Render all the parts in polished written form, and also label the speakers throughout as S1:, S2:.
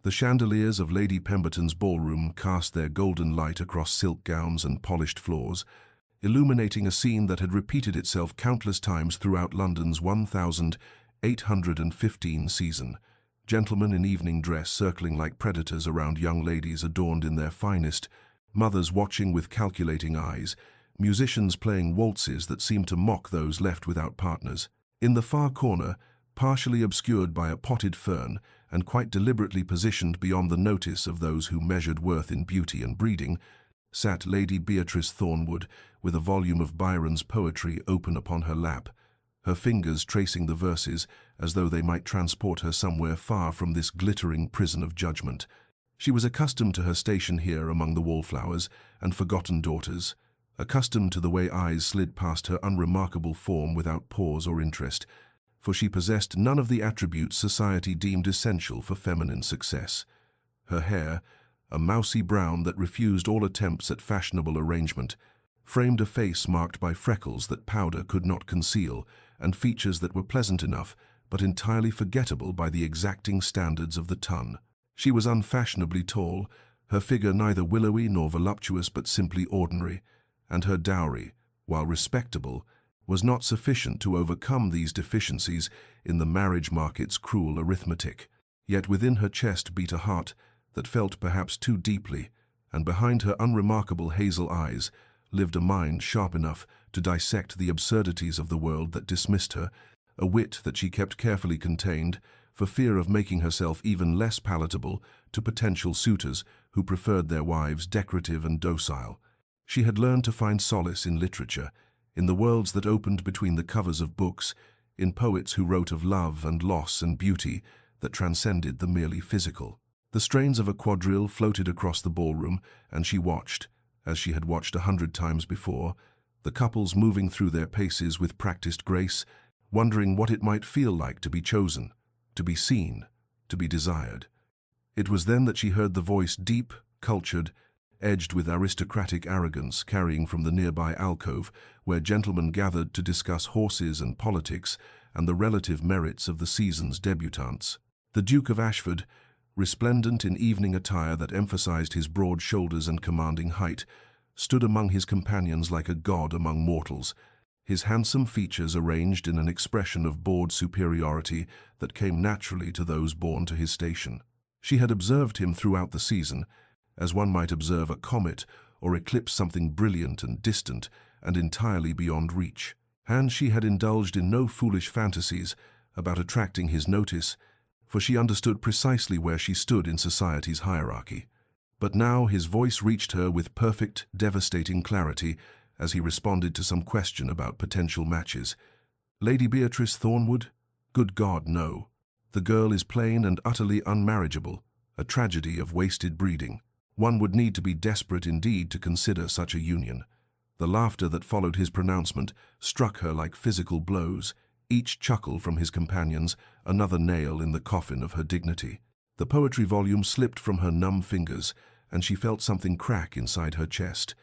S1: The chandeliers of Lady Pemberton's ballroom cast their golden light across silk gowns and polished floors, illuminating a scene that had repeated itself countless times throughout London's 1815 season. Gentlemen in evening dress circling like predators around young ladies adorned in their finest, mothers watching with calculating eyes, musicians playing waltzes that seemed to mock those left without partners. In the far corner, partially obscured by a potted fern and quite deliberately positioned beyond the notice of those who measured worth in beauty and breeding, sat Lady Beatrice Thornwood with a volume of Byron's poetry open upon her lap, her fingers tracing the verses as though they might transport her somewhere far from this glittering prison of judgment. She was accustomed to her station here among the wallflowers and forgotten daughters, accustomed to the way eyes slid past her unremarkable form without pause or interest, for she possessed none of the attributes society deemed essential for feminine success. Her hair, a mousy brown that refused all attempts at fashionable arrangement, framed a face marked by freckles that powder could not conceal, and features that were pleasant enough, but entirely forgettable by the exacting standards of the ton. She was unfashionably tall, her figure neither willowy nor voluptuous but simply ordinary, and her dowry, while respectable, was not sufficient to overcome these deficiencies in the marriage market's cruel arithmetic. Yet within her chest beat a heart that felt perhaps too deeply, and behind her unremarkable hazel eyes lived a mind sharp enough to dissect the absurdities of the world that dismissed her, a wit that she kept carefully contained for fear of making herself even less palatable to potential suitors who preferred their wives decorative and docile. She had learned to find solace in literature, in the worlds that opened between the covers of books, in poets who wrote of love and loss and beauty that transcended the merely physical. The strains of a quadrille floated across the ballroom, and she watched, as she had watched 100 times before, the couples moving through their paces with practiced grace, wondering what it might feel like to be chosen, to be seen, to be desired. It was then that she heard the voice, deep, cultured, edged with aristocratic arrogance, carrying from the nearby alcove where gentlemen gathered to discuss horses and politics and the relative merits of the season's debutantes. The Duke of Ashford, resplendent in evening attire that emphasized his broad shoulders and commanding height, stood among his companions like a god among mortals, his handsome features arranged in an expression of bored superiority that came naturally to those born to his station. She had observed him throughout the season, as one might observe a comet or eclipse something brilliant and distant and entirely beyond reach. And she had indulged in no foolish fantasies about attracting his notice, for she understood precisely where she stood in society's hierarchy. But now his voice reached her with perfect, devastating clarity as he responded to some question about potential matches. Lady Beatrice Thornwood? Good God, no. The girl is plain and utterly unmarriageable, a tragedy of wasted breeding. One would need to be desperate indeed to consider such a union. The laughter that followed his pronouncement struck her like physical blows, each chuckle from his companions another nail in the coffin of her dignity. The poetry volume slipped from her numb fingers, and she felt something crack inside her chest,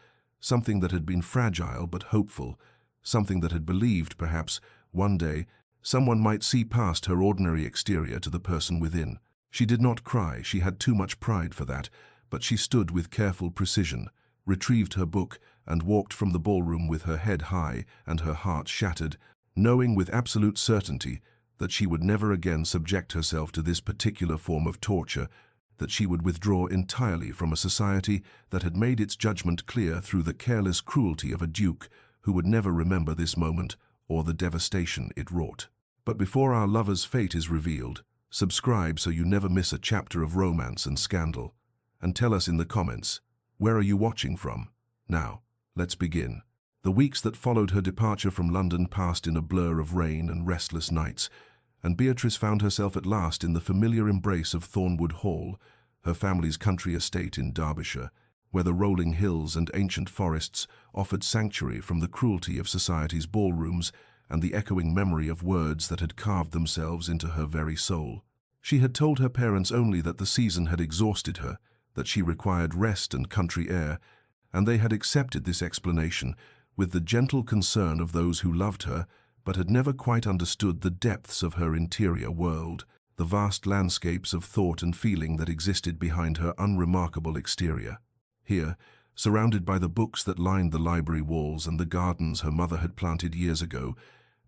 S1: something that had been fragile but hopeful, something that had believed, perhaps, one day, someone might see past her ordinary exterior to the person within. She did not cry, she had too much pride for that, but she stood with careful precision, retrieved her book, and walked from the ballroom with her head high and her heart shattered, knowing with absolute certainty that she would never again subject herself to this particular form of torture, that she would withdraw entirely from a society that had made its judgment clear through the careless cruelty of a duke who would never remember this moment or the devastation it wrought. But before our lover's fate is revealed, subscribe so you never miss a chapter of romance and scandal, and tell us in the comments, where are you watching from? Now, let's begin. The weeks that followed her departure from London passed in a blur of rain and restless nights, and Beatrice found herself at last in the familiar embrace of Thornwood Hall, her family's country estate in Derbyshire, where the rolling hills and ancient forests offered sanctuary from the cruelty of society's ballrooms and the echoing memory of words that had carved themselves into her very soul. She had told her parents only that the season had exhausted her, that she required rest and country air, and they had accepted this explanation with the gentle concern of those who loved her but had never quite understood the depths of her interior world. the vast landscapes of thought and feeling that existed behind her unremarkable exterior. Here, surrounded by the books that lined the library walls and the gardens her mother had planted years ago,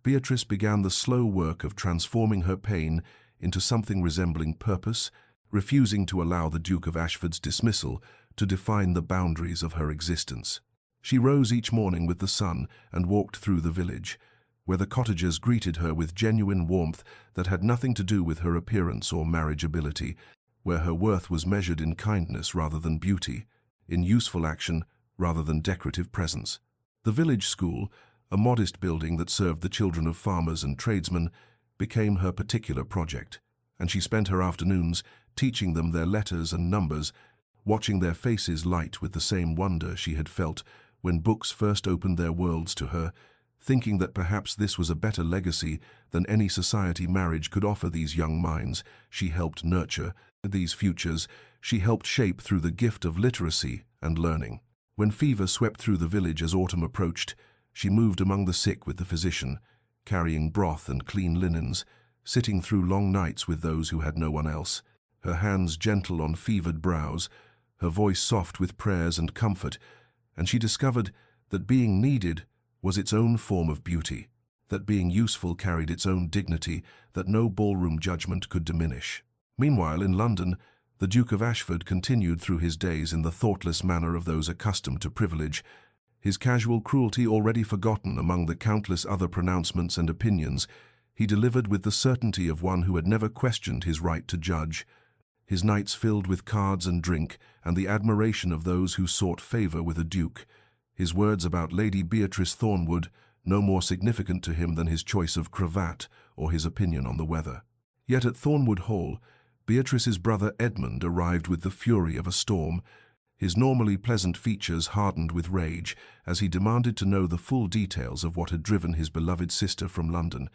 S1: Beatrice began the slow work of transforming her pain into something resembling purpose, refusing to allow the Duke of Ashford's dismissal to define the boundaries of her existence. She rose each morning with the sun and walked through the village, where the cottagers greeted her with genuine warmth that had nothing to do with her appearance or marriageability, where her worth was measured in kindness rather than beauty, in useful action rather than decorative presence. The village school, a modest building that served the children of farmers and tradesmen, became her particular project, and she spent her afternoons teaching them their letters and numbers, watching their faces light with the same wonder she had felt when books first opened their worlds to her, thinking that perhaps this was a better legacy than any society marriage could offer these young minds. She helped nurture these futures. She helped shape through the gift of literacy and learning. When fever swept through the village as autumn approached, she moved among the sick with the physician, carrying broth and clean linens, sitting through long nights with those who had no one else, her hands gentle on fevered brows, her voice soft with prayers and comfort, and she discovered that being needed was its own form of beauty, that being useful carried its own dignity that no ballroom judgment could diminish. Meanwhile, in London, the Duke of Ashford continued through his days in the thoughtless manner of those accustomed to privilege, his casual cruelty already forgotten among the countless other pronouncements and opinions he delivered with the certainty of one who had never questioned his right to judge, his nights filled with cards and drink and the admiration of those who sought favour with a duke, his words about Lady Beatrice Thornwood no more significant to him than his choice of cravat or his opinion on the weather. Yet at Thornwood Hall, Beatrice's brother Edmund arrived with the fury of a storm, his normally pleasant features hardened with rage as he demanded to know the full details of what had driven his beloved sister from London,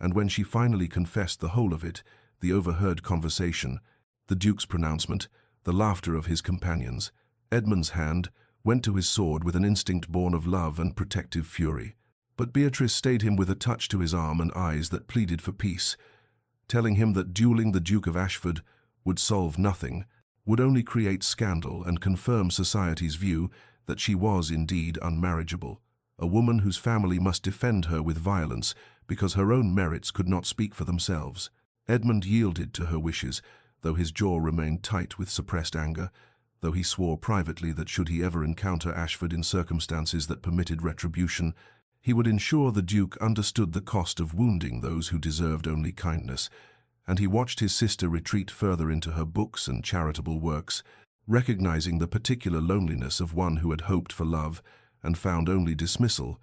S1: and when she finally confessed the whole of it, the overheard conversation, the Duke's pronouncement, the laughter of his companions, Edmund's hand went to his sword with an instinct born of love and protective fury. But Beatrice stayed him with a touch to his arm and eyes that pleaded for peace, telling him that duelling the Duke of Ashford would solve nothing, would only create scandal and confirm society's view that she was indeed unmarriageable, a woman whose family must defend her with violence because her own merits could not speak for themselves. Edmund yielded to her wishes, though his jaw remained tight with suppressed anger, though he swore privately that should he ever encounter Ashford in circumstances that permitted retribution, he would ensure the Duke understood the cost of wounding those who deserved only kindness, and he watched his sister retreat further into her books and charitable works, recognizing the particular loneliness of one who had hoped for love and found only dismissal,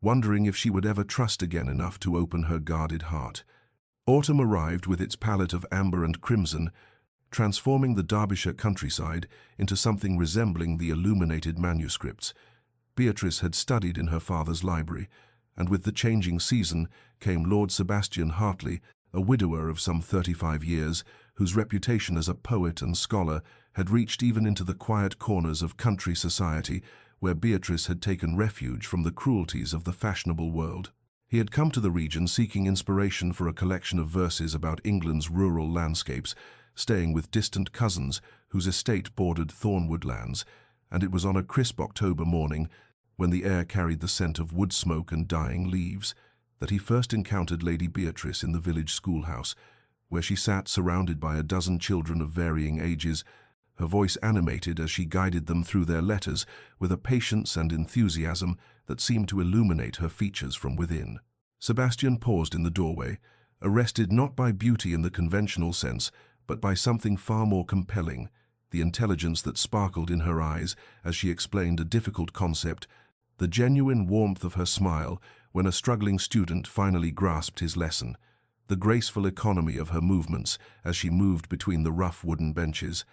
S1: wondering if she would ever trust again enough to open her guarded heart. Autumn arrived with its palette of amber and crimson, transforming the Derbyshire countryside into something resembling the illuminated manuscripts Beatrice had studied in her father's library, and with the changing season came Lord Sebastian Hartley, a widower of some 35 years, whose reputation as a poet and scholar had reached even into the quiet corners of country society where Beatrice had taken refuge from the cruelties of the fashionable world. He had come to the region seeking inspiration for a collection of verses about England's rural landscapes, staying with distant cousins whose estate bordered Thornwood lands, and it was on a crisp October morning, when the air carried the scent of wood smoke and dying leaves, that he first encountered Lady Beatrice in the village schoolhouse, where she sat surrounded by a dozen children of varying ages, her voice animated as she guided them through their letters with a patience and enthusiasm that seemed to illuminate her features from within. Sebastian paused in the doorway, arrested not by beauty in the conventional sense, but by something far more compelling, the intelligence that sparkled in her eyes as she explained a difficult concept, the genuine warmth of her smile when a struggling student finally grasped his lesson, the graceful economy of her movements as she moved between the rough wooden benches,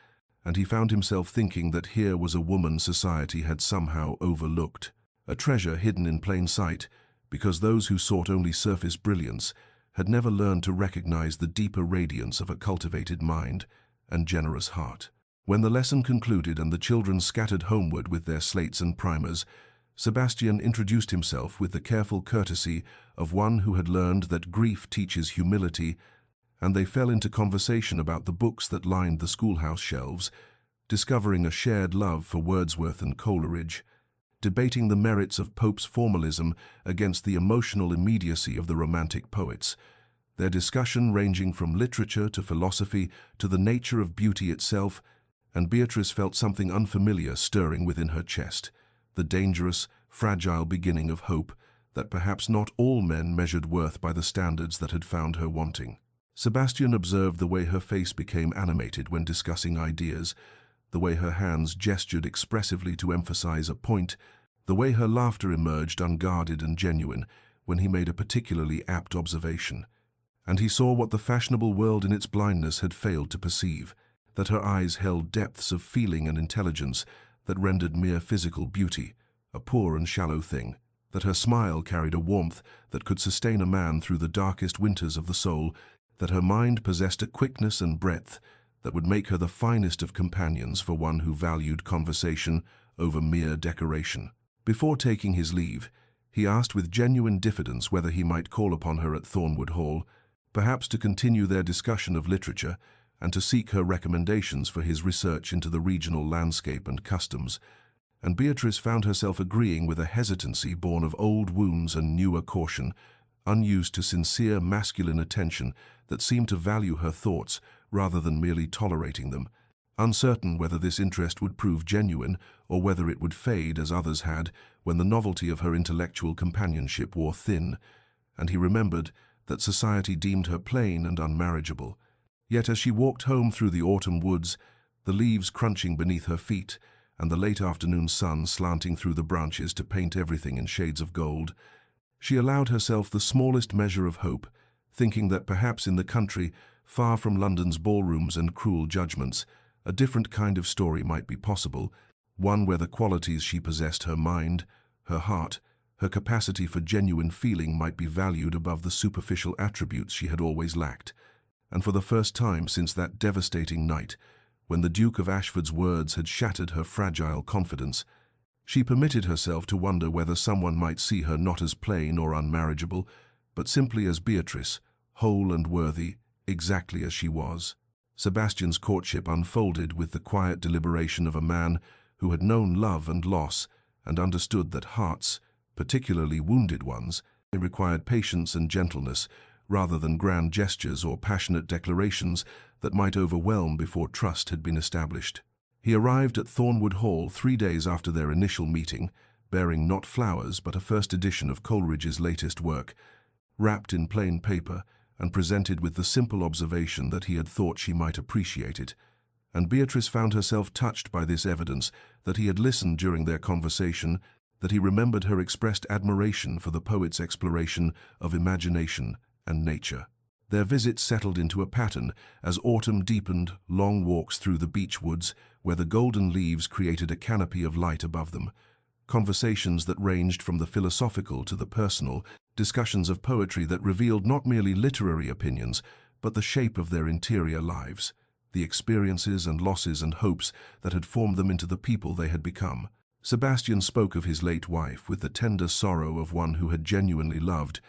S1: and he found himself thinking that here was a woman society had somehow overlooked, a treasure hidden in plain sight, because those who sought only surface brilliance had never learned to recognize the deeper radiance of a cultivated mind and generous heart. When the lesson concluded and the children scattered homeward with their slates and primers, Sebastian introduced himself with the careful courtesy of one who had learned that grief teaches humility and they fell into conversation about the books that lined the schoolhouse shelves, discovering a shared love for Wordsworth and Coleridge, debating the merits of Pope's formalism against the emotional immediacy of the Romantic poets, their discussion ranging from literature to philosophy to the nature of beauty itself, and Beatrice felt something unfamiliar stirring within her chest, the dangerous, fragile beginning of hope that perhaps not all men measured worth by the standards that had found her wanting. Sebastian observed the way her face became animated when discussing ideas, the way her hands gestured expressively to emphasize a point, the way her laughter emerged unguarded and genuine when he made a particularly apt observation. And he saw what the fashionable world in its blindness had failed to perceive, that her eyes held depths of feeling and intelligence that rendered mere physical beauty a poor and shallow thing, that her smile carried a warmth that could sustain a man through the darkest winters of the soul, that her mind possessed a quickness and breadth that would make her the finest of companions for one who valued conversation over mere decoration. Before taking his leave, he asked with genuine diffidence whether he might call upon her at Thornwood Hall, perhaps to continue their discussion of literature and to seek her recommendations for his research into the regional landscape and customs, and Beatrice found herself agreeing with a hesitancy born of old wounds and newer caution, unused to sincere masculine attention that seemed to value her thoughts rather than merely tolerating them, uncertain whether this interest would prove genuine or whether it would fade as others had when the novelty of her intellectual companionship wore thin, and he remembered that society deemed her plain and unmarriageable. Yet as she walked home through the autumn woods, the leaves crunching beneath her feet and the late afternoon sun slanting through the branches to paint everything in shades of gold, she allowed herself the smallest measure of hope, thinking that perhaps in the country, far from London's ballrooms and cruel judgments, a different kind of story might be possible, one where the qualities she possessed, her mind, her heart, her capacity for genuine feeling, might be valued above the superficial attributes she had always lacked. And for the first time since that devastating night, when the Duke of Ashford's words had shattered her fragile confidence, she permitted herself to wonder whether someone might see her not as plain or unmarriageable, but simply as Beatrice, whole and worthy, exactly as she was. Sebastian's courtship unfolded with the quiet deliberation of a man who had known love and loss and understood that hearts, particularly wounded ones, required patience and gentleness rather than grand gestures or passionate declarations that might overwhelm before trust had been established. He arrived at Thornwood Hall 3 days after their initial meeting, bearing not flowers but a first edition of Coleridge's latest work, wrapped in plain paper and presented with the simple observation that he had thought she might appreciate it, and Beatrice found herself touched by this evidence that he had listened during their conversation, that he remembered her expressed admiration for the poet's exploration of imagination and nature. Their visit settled into a pattern as autumn deepened, long walks through the beech woods where the golden leaves created a canopy of light above them, conversations that ranged from the philosophical to the personal, discussions of poetry that revealed not merely literary opinions, but the shape of their interior lives, the experiences and losses and hopes that had formed them into the people they had become. Sebastian spoke of his late wife with the tender sorrow of one who had genuinely loved,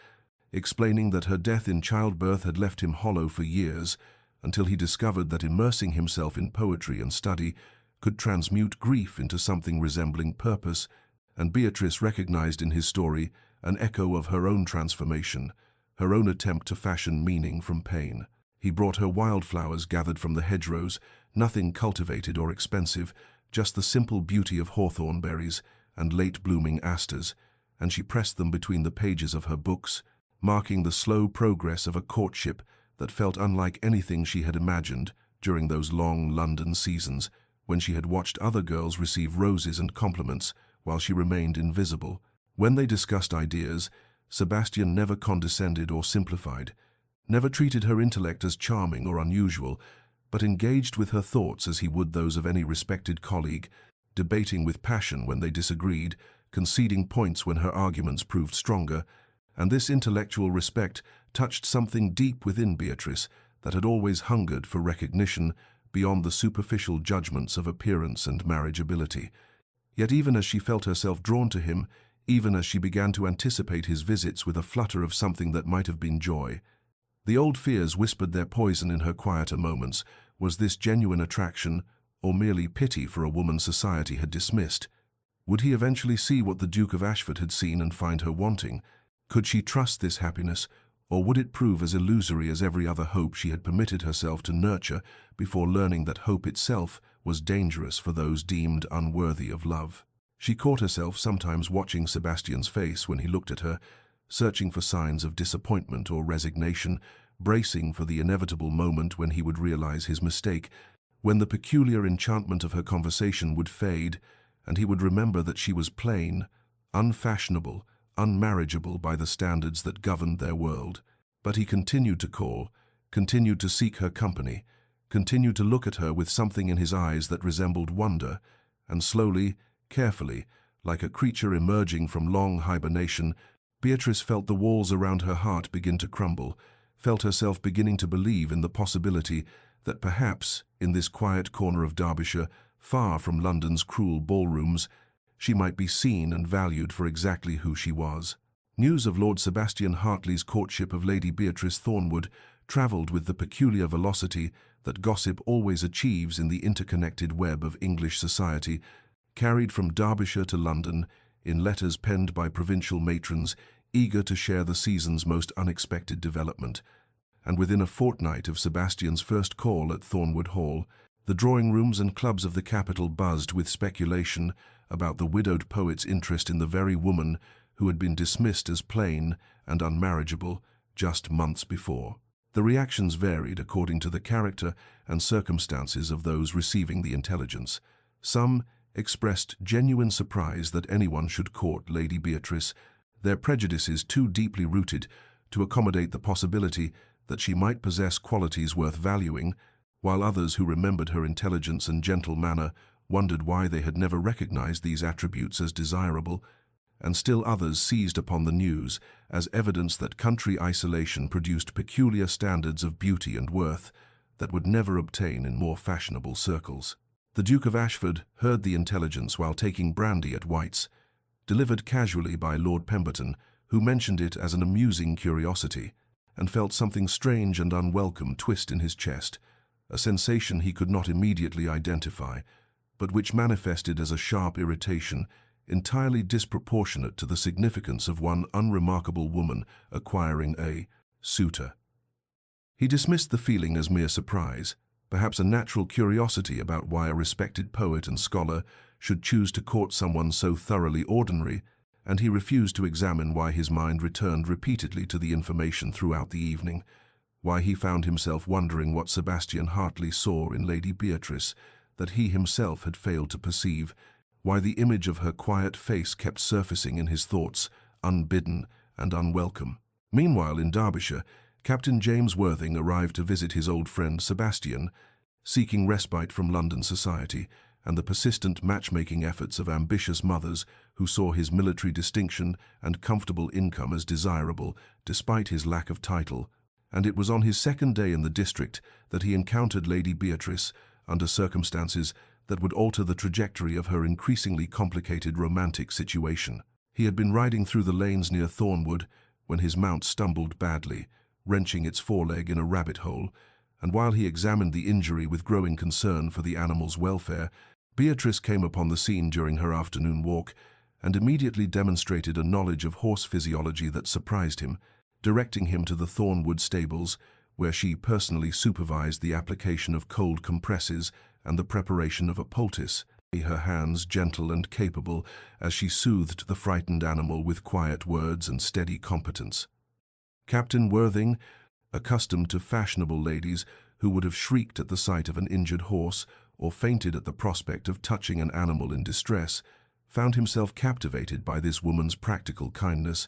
S1: explaining that her death in childbirth had left him hollow for years, until he discovered that immersing himself in poetry and study could transmute grief into something resembling purpose, and Beatrice recognized in his story an echo of her own transformation, her own attempt to fashion meaning from pain. He brought her wildflowers gathered from the hedgerows, nothing cultivated or expensive, just the simple beauty of hawthorn berries and late-blooming asters, and she pressed them between the pages of her books, marking the slow progress of a courtship that felt unlike anything she had imagined during those long London seasons when she had watched other girls receive roses and compliments while she remained invisible. When they discussed ideas, Sebastian never condescended or simplified, never treated her intellect as charming or unusual, but engaged with her thoughts as he would those of any respected colleague, debating with passion when they disagreed, conceding points when her arguments proved stronger, and this intellectual respect touched something deep within Beatrice that had always hungered for recognition beyond the superficial judgments of appearance and marriageability. Yet even as she felt herself drawn to him, even as she began to anticipate his visits with a flutter of something that might have been joy, The old fears whispered their poison in her quieter moments. Was this genuine attraction, or merely pity for a woman society had dismissed? Would he eventually see what the Duke of Ashford had seen and find her wanting? Could she trust this happiness, or would it prove as illusory as every other hope she had permitted herself to nurture before learning that hope itself was dangerous for those deemed unworthy of love? She caught herself sometimes watching Sebastian's face when he looked at her, searching for signs of disappointment or resignation, bracing for the inevitable moment when he would realize his mistake, when the peculiar enchantment of her conversation would fade, and he would remember that she was plain, unfashionable, unmarriageable by the standards that governed their world. But he continued to call, continued to seek her company, continued to look at her with something in his eyes that resembled wonder, and slowly, carefully, like a creature emerging from long hibernation, Beatrice felt the walls around her heart begin to crumble, felt herself beginning to believe in the possibility that perhaps, in this quiet corner of Derbyshire, far from London's cruel ballrooms, she might be seen and valued for exactly who she was. News of Lord Sebastian Hartley's courtship of Lady Beatrice Thornwood travelled with the peculiar velocity that gossip always achieves in the interconnected web of English society, carried from Derbyshire to London in letters penned by provincial matrons eager to share the season's most unexpected development. And within a fortnight of Sebastian's first call at Thornwood Hall, the drawing-rooms and clubs of the capital buzzed with speculation about the widowed poet's interest in the very woman who had been dismissed as plain and unmarriageable just months before. The reactions varied according to the character and circumstances of those receiving the intelligence. Some expressed genuine surprise that anyone should court Lady Beatrice, their prejudices too deeply rooted to accommodate the possibility that she might possess qualities worth valuing, while others who remembered her intelligence and gentle manner wondered why they had never recognized these attributes as desirable, and still others seized upon the news as evidence that country isolation produced peculiar standards of beauty and worth that would never obtain in more fashionable circles. The Duke of Ashford heard the intelligence while taking brandy at White's, delivered casually by Lord Pemberton, who mentioned it as an amusing curiosity, and felt something strange and unwelcome twist in his chest, a sensation he could not immediately identify, but which manifested as a sharp irritation entirely disproportionate to the significance of one unremarkable woman acquiring a suitor. He dismissed the feeling as mere surprise, perhaps a natural curiosity about why a respected poet and scholar should choose to court someone so thoroughly ordinary, and he refused to examine why his mind returned repeatedly to the information throughout the evening, why he found himself wondering what Sebastian Hartley saw in Lady Beatrice that he himself had failed to perceive, why the image of her quiet face kept surfacing in his thoughts, unbidden and unwelcome. Meanwhile, in Derbyshire, Captain James Worthing arrived to visit his old friend Sebastian, seeking respite from London society and the persistent matchmaking efforts of ambitious mothers who saw his military distinction and comfortable income as desirable despite his lack of title, and it was on his second day in the district that he encountered Lady Beatrice under circumstances that would alter the trajectory of her increasingly complicated romantic situation. He had been riding through the lanes near Thornwood when his mount stumbled badly, wrenching its foreleg in a rabbit hole, and while he examined the injury with growing concern for the animal's welfare, Beatrice came upon the scene during her afternoon walk and immediately demonstrated a knowledge of horse physiology that surprised him, directing him to the Thornwood stables, where she personally supervised the application of cold compresses and the preparation of a poultice, her hands gentle and capable as she soothed the frightened animal with quiet words and steady competence. Captain Worthing, accustomed to fashionable ladies who would have shrieked at the sight of an injured horse or fainted at the prospect of touching an animal in distress, found himself captivated by this woman's practical kindness,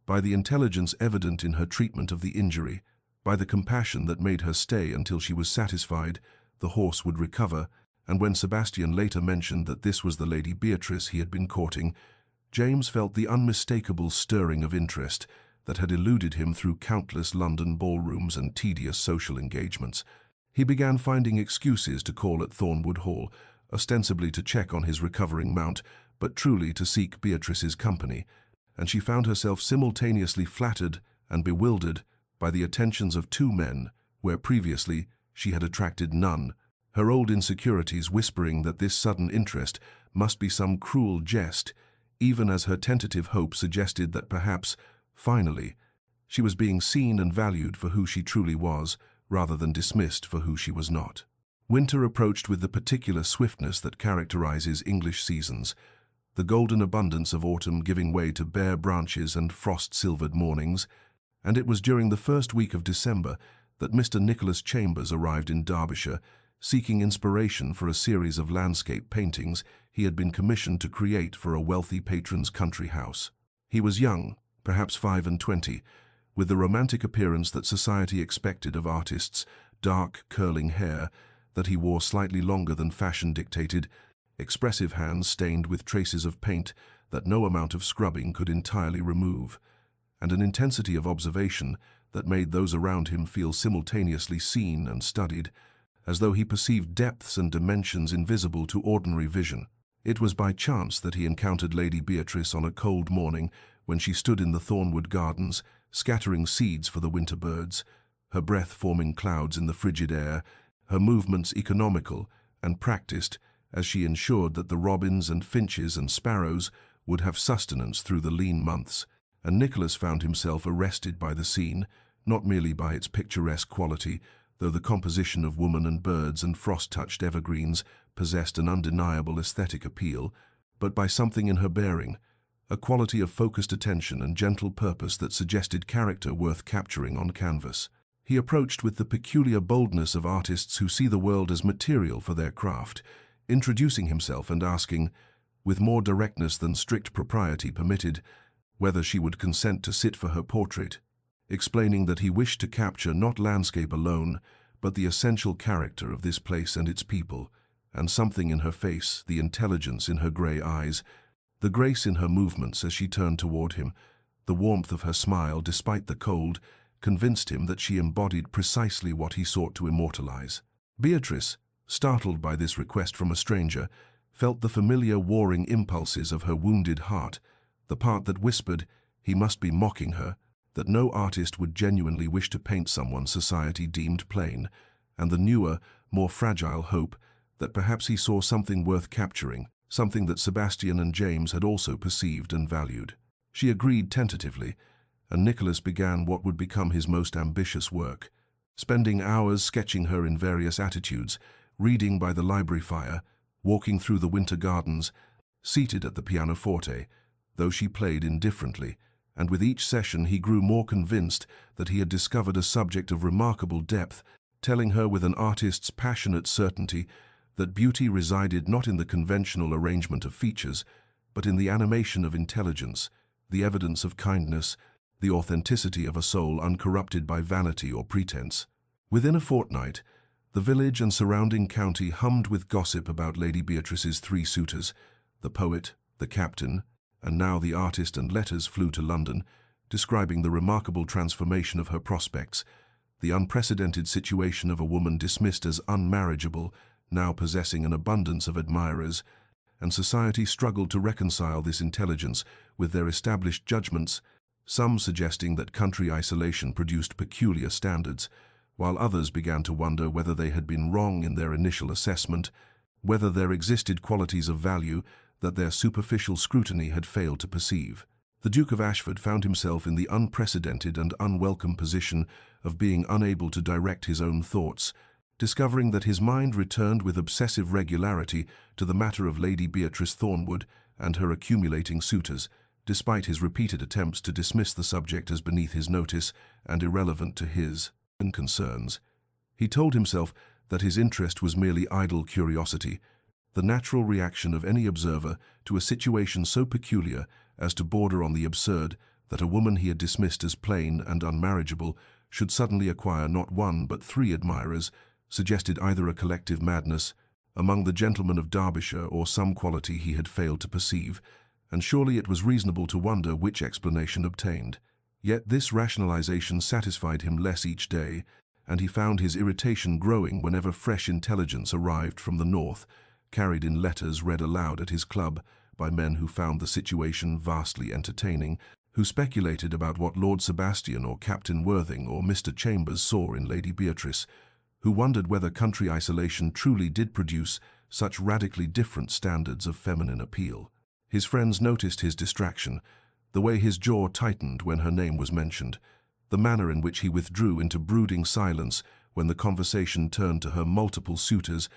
S1: by the intelligence evident in her treatment of the injury, by the compassion that made her stay until she was satisfied the horse would recover, and when Sebastian later mentioned that this was the Lady Beatrice he had been courting, James felt the unmistakable stirring of interest that had eluded him through countless London ballrooms and tedious social engagements. He began finding excuses to call at Thornwood Hall, ostensibly to check on his recovering mount, but truly to seek Beatrice's company, and she found herself simultaneously flattered and bewildered by the attentions of two men, where previously she had attracted none, her old insecurities whispering that this sudden interest must be some cruel jest, even as her tentative hope suggested that perhaps, finally, she was being seen and valued for who she truly was, rather than dismissed for who she was not. Winter approached with the particular swiftness that characterizes English seasons, the golden abundance of autumn giving way to bare branches and frost-silvered mornings, and it was during the first week of December that Mr. Nicholas Chambers arrived in Derbyshire, seeking inspiration for a series of landscape paintings he had been commissioned to create for a wealthy patron's country house. He was young, perhaps 25, with the romantic appearance that society expected of artists, dark, curling hair that he wore slightly longer than fashion dictated, expressive hands stained with traces of paint that no amount of scrubbing could entirely remove, and an intensity of observation that made those around him feel simultaneously seen and studied, as though he perceived depths and dimensions invisible to ordinary vision. It was by chance that he encountered Lady Beatrice on a cold morning when she stood in the Thornwood Gardens, scattering seeds for the winter birds, her breath forming clouds in the frigid air, her movements economical and practiced as she ensured that the robins and finches and sparrows would have sustenance through the lean months, and Nicholas found himself arrested by the scene, not merely by its picturesque quality, though the composition of woman and birds and frost-touched evergreens possessed an undeniable aesthetic appeal, but by something in her bearing, a quality of focused attention and gentle purpose that suggested character worth capturing on canvas. He approached with the peculiar boldness of artists who see the world as material for their craft, introducing himself and asking, with more directness than strict propriety permitted, whether she would consent to sit for her portrait, explaining that he wished to capture not landscape alone, but the essential character of this place and its people, and something in her face, the intelligence in her grey eyes, the grace in her movements as she turned toward him, the warmth of her smile despite the cold, convinced him that she embodied precisely what he sought to immortalize. Beatrice, startled by this request from a stranger, felt the familiar warring impulses of her wounded heart, the part that whispered he must be mocking her, that no artist would genuinely wish to paint someone society deemed plain, and the newer, more fragile hope that perhaps he saw something worth capturing, something that Sebastian and James had also perceived and valued. She agreed tentatively, and Nicholas began what would become his most ambitious work, spending hours sketching her in various attitudes, reading by the library fire, walking through the winter gardens, seated at the pianoforte, though she played indifferently, and with each session he grew more convinced that he had discovered a subject of remarkable depth, telling her with an artist's passionate certainty that beauty resided not in the conventional arrangement of features, but in the animation of intelligence, the evidence of kindness, the authenticity of a soul uncorrupted by vanity or pretense. Within a fortnight, the village and surrounding county hummed with gossip about Lady Beatrice's three suitors. The poet, the captain, and now the artist and letters flew to London, describing the remarkable transformation of her prospects, the unprecedented situation of a woman dismissed as unmarriageable, now possessing an abundance of admirers, and society struggled to reconcile this intelligence with their established judgments, some suggesting that country isolation produced peculiar standards, while others began to wonder whether they had been wrong in their initial assessment, whether there existed qualities of value that their superficial scrutiny had failed to perceive. The Duke of Ashford found himself in the unprecedented and unwelcome position of being unable to direct his own thoughts, discovering that his mind returned with obsessive regularity to the matter of Lady Beatrice Thornwood and her accumulating suitors, despite his repeated attempts to dismiss the subject as beneath his notice and irrelevant to his own concerns. He told himself that his interest was merely idle curiosity, the natural reaction of any observer to a situation so peculiar as to border on the absurd that a woman he had dismissed as plain and unmarriageable should suddenly acquire not one but three admirers, suggested either a collective madness among the gentlemen of Derbyshire or some quality he had failed to perceive, and surely it was reasonable to wonder which explanation obtained. Yet this rationalization satisfied him less each day, and he found his irritation growing whenever fresh intelligence arrived from the north, carried in letters read aloud at his club by men who found the situation vastly entertaining, who speculated about what Lord Sebastian or Captain Worthing or Mr. Chambers saw in Lady Beatrice, who wondered whether country isolation truly did produce such radically different standards of feminine appeal. His friends noticed his distraction, the way his jaw tightened when her name was mentioned, the manner in which he withdrew into brooding silence when the conversation turned to her multiple suitors,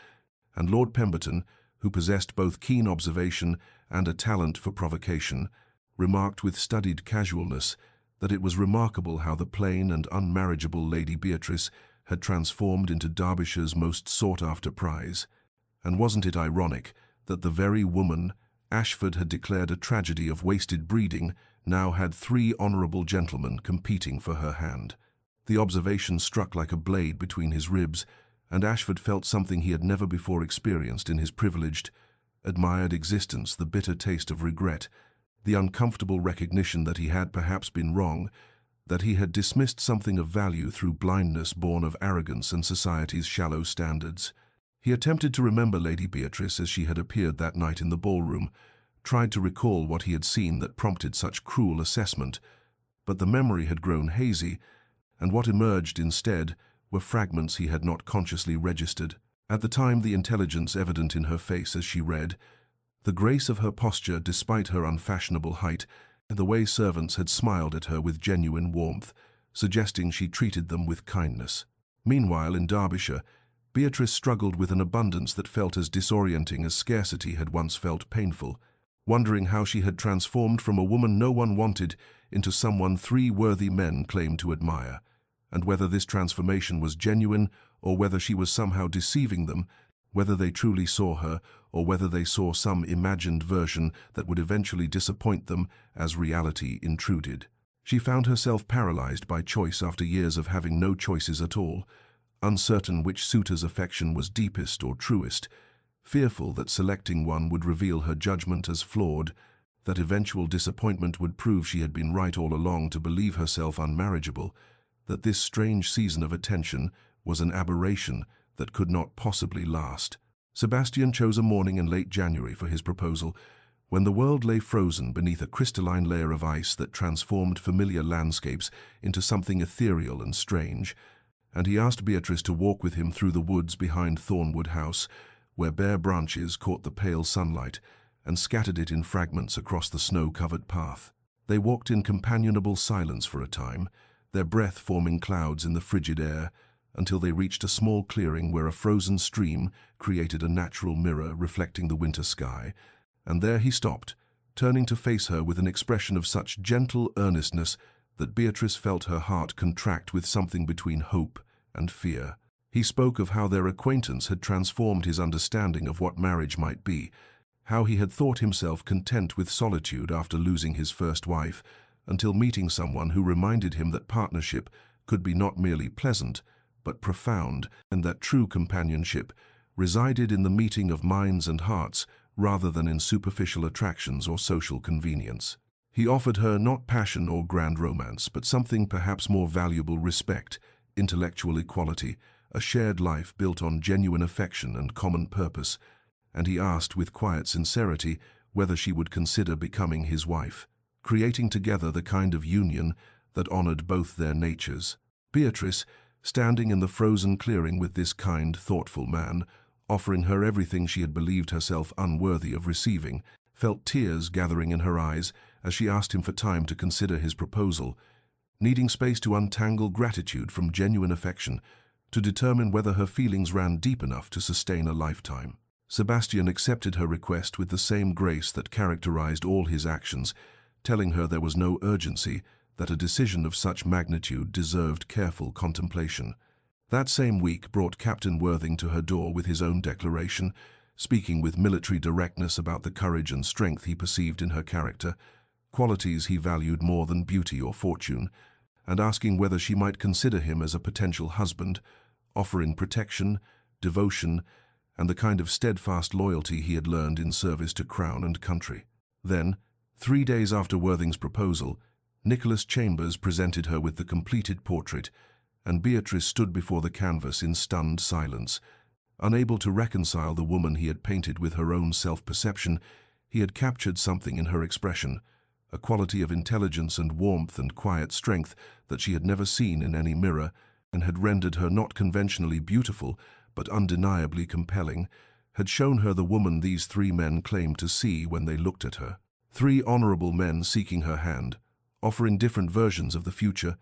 S1: and Lord Pemberton, who possessed both keen observation and a talent for provocation, remarked with studied casualness that it was remarkable how the plain and unmarriageable Lady Beatrice had transformed into Derbyshire's most sought-after prize. And wasn't it ironic that the very woman Ashford had declared a tragedy of wasted breeding now had 3 honourable gentlemen competing for her hand? The observation struck like a blade between his ribs, and Ashford felt something he had never before experienced in his privileged, admired existence, the bitter taste of regret, the uncomfortable recognition that he had perhaps been wrong, that he had dismissed something of value through blindness born of arrogance and society's shallow standards. He attempted to remember Lady Beatrice as she had appeared that night in the ballroom, tried to recall what he had seen that prompted such cruel assessment, but the memory had grown hazy, and what emerged instead were fragments he had not consciously registered. At the time, the intelligence evident in her face as she read, the grace of her posture despite her unfashionable height, and the way servants had smiled at her with genuine warmth, suggesting she treated them with kindness. Meanwhile, in Derbyshire, Beatrice struggled with an abundance that felt as disorienting as scarcity had once felt painful, wondering how she had transformed from a woman no one wanted into someone 3 worthy men claimed to admire, and whether this transformation was genuine or whether she was somehow deceiving them, whether they truly saw her or whether they saw some imagined version that would eventually disappoint them as reality intruded. She found herself paralyzed by choice after years of having no choices at all, uncertain which suitor's affection was deepest or truest, fearful that selecting one would reveal her judgment as flawed, that eventual disappointment would prove she had been right all along to believe herself unmarriageable, that this strange season of attention was an aberration that could not possibly last. Sebastian chose a morning in late January for his proposal, when the world lay frozen beneath a crystalline layer of ice that transformed familiar landscapes into something ethereal and strange, and he asked Beatrice to walk with him through the woods behind Thornwood House, where bare branches caught the pale sunlight and scattered it in fragments across the snow-covered path. They walked in companionable silence for a time, their breath forming clouds in the frigid air, until they reached a small clearing where a frozen stream created a natural mirror reflecting the winter sky, and there he stopped, turning to face her with an expression of such gentle earnestness that Beatrice felt her heart contract with something between hope and fear. He spoke of how their acquaintance had transformed his understanding of what marriage might be, how he had thought himself content with solitude after losing his first wife, until meeting someone who reminded him that partnership could be not merely pleasant, but profound, and that true companionship resided in the meeting of minds and hearts rather than in superficial attractions or social convenience. He offered her not passion or grand romance, but something perhaps more valuable: respect, intellectual equality, a shared life built on genuine affection and common purpose, and he asked with quiet sincerity whether she would consider becoming his wife, creating together the kind of union that honored both their natures. Beatrice, standing in the frozen clearing with this kind, thoughtful man, offering her everything she had believed herself unworthy of receiving, felt tears gathering in her eyes as she asked him for time to consider his proposal, needing space to untangle gratitude from genuine affection, to determine whether her feelings ran deep enough to sustain a lifetime. Sebastian accepted her request with the same grace that characterized all his actions, telling her there was no urgency, that a decision of such magnitude deserved careful contemplation. That same week brought Captain Worthing to her door with his own declaration, speaking with military directness about the courage and strength he perceived in her character, qualities he valued more than beauty or fortune, and asking whether she might consider him as a potential husband, offering protection, devotion, and the kind of steadfast loyalty he had learned in service to crown and country. Then, 3 days after Worthing's proposal, Nicholas Chambers presented her with the completed portrait, and Beatrice stood before the canvas in stunned silence. Unable to reconcile the woman he had painted with her own self-perception, he had captured something in her expression, a quality of intelligence and warmth and quiet strength that she had never seen in any mirror, and had rendered her not conventionally beautiful, but undeniably compelling, had shown her the woman these three men claimed to see when they looked at her. Three honorable men seeking her hand, offering different versions of the future,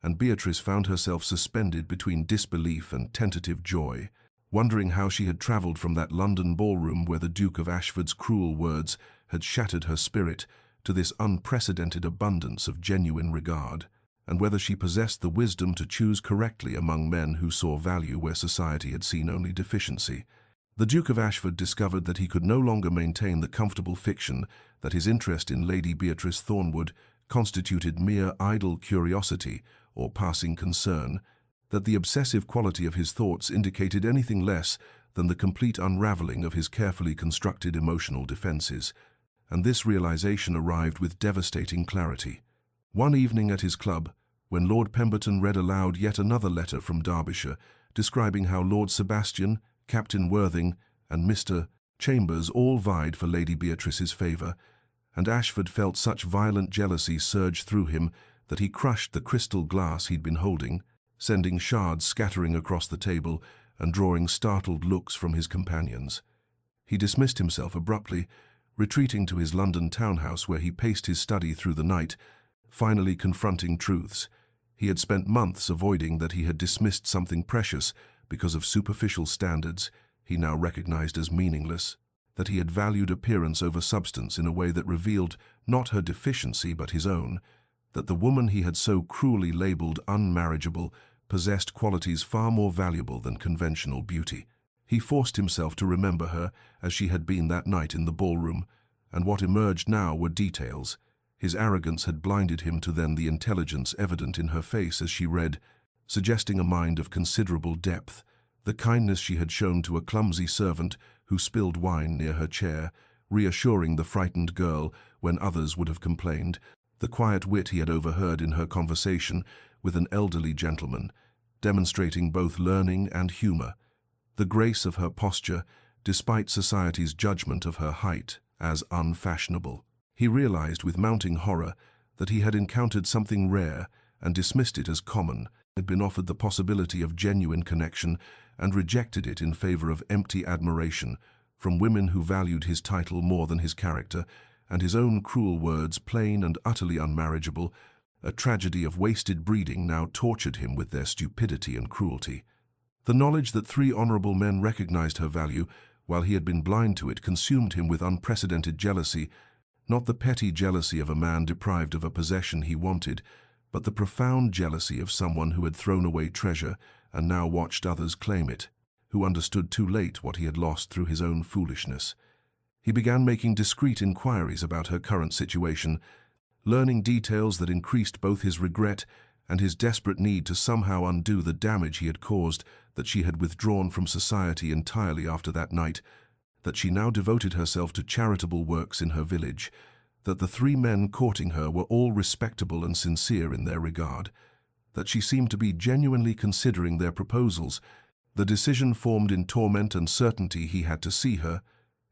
S1: and Beatrice found herself suspended between disbelief and tentative joy, wondering how she had travelled from that London ballroom where the Duke of Ashford's cruel words had shattered her spirit to this unprecedented abundance of genuine regard, and whether she possessed the wisdom to choose correctly among men who saw value where society had seen only deficiency. The Duke of Ashford discovered that he could no longer maintain the comfortable fiction that his interest in Lady Beatrice Thornwood constituted mere idle curiosity or passing concern, that the obsessive quality of his thoughts indicated anything less than the complete unraveling of his carefully constructed emotional defenses, and this realization arrived with devastating clarity. One evening at his club, when Lord Pemberton read aloud yet another letter from Derbyshire, describing how Lord Sebastian, Captain Worthing, and Mr. Chambers all vied for Lady Beatrice's favour, and Ashford felt such violent jealousy surge through him that he crushed the crystal glass he'd been holding, sending shards scattering across the table and drawing startled looks from his companions. He dismissed himself abruptly, retreating to his London townhouse where he paced his study through the night, finally confronting truths. He had spent months avoiding that he had dismissed something precious because of superficial standards he now recognized as meaningless, that he had valued appearance over substance in a way that revealed not her deficiency but his own, that the woman he had so cruelly labeled unmarriageable possessed qualities far more valuable than conventional beauty. He forced himself to remember her as she had been that night in the ballroom, and what emerged now were details. His arrogance had blinded him to then the intelligence evident in her face as she read, suggesting a mind of considerable depth, the kindness she had shown to a clumsy servant who spilled wine near her chair, reassuring the frightened girl when others would have complained, the quiet wit he had overheard in her conversation with an elderly gentleman, demonstrating both learning and humour, the grace of her posture despite society's judgment of her height as unfashionable. He realized with mounting horror that he had encountered something rare and dismissed it as common, had been offered the possibility of genuine connection and rejected it in favor of empty admiration from women who valued his title more than his character, and his own cruel words, plain and utterly unmarriageable. A tragedy of wasted breeding now tortured him with their stupidity and cruelty. The knowledge that three honourable men recognized her value, while he had been blind to it, consumed him with unprecedented jealousy, not the petty jealousy of a man deprived of a possession he wanted, but the profound jealousy of someone who had thrown away treasure and now watched others claim it, who understood too late what he had lost through his own foolishness. He began making discreet inquiries about her current situation, learning details that increased both his regret and his desperate need to somehow undo the damage he had caused, that she had withdrawn from society entirely after that night, that she now devoted herself to charitable works in her village, that the three men courting her were all respectable and sincere in their regard, that she seemed to be genuinely considering their proposals. The decision formed in torment and certainty he had to see her,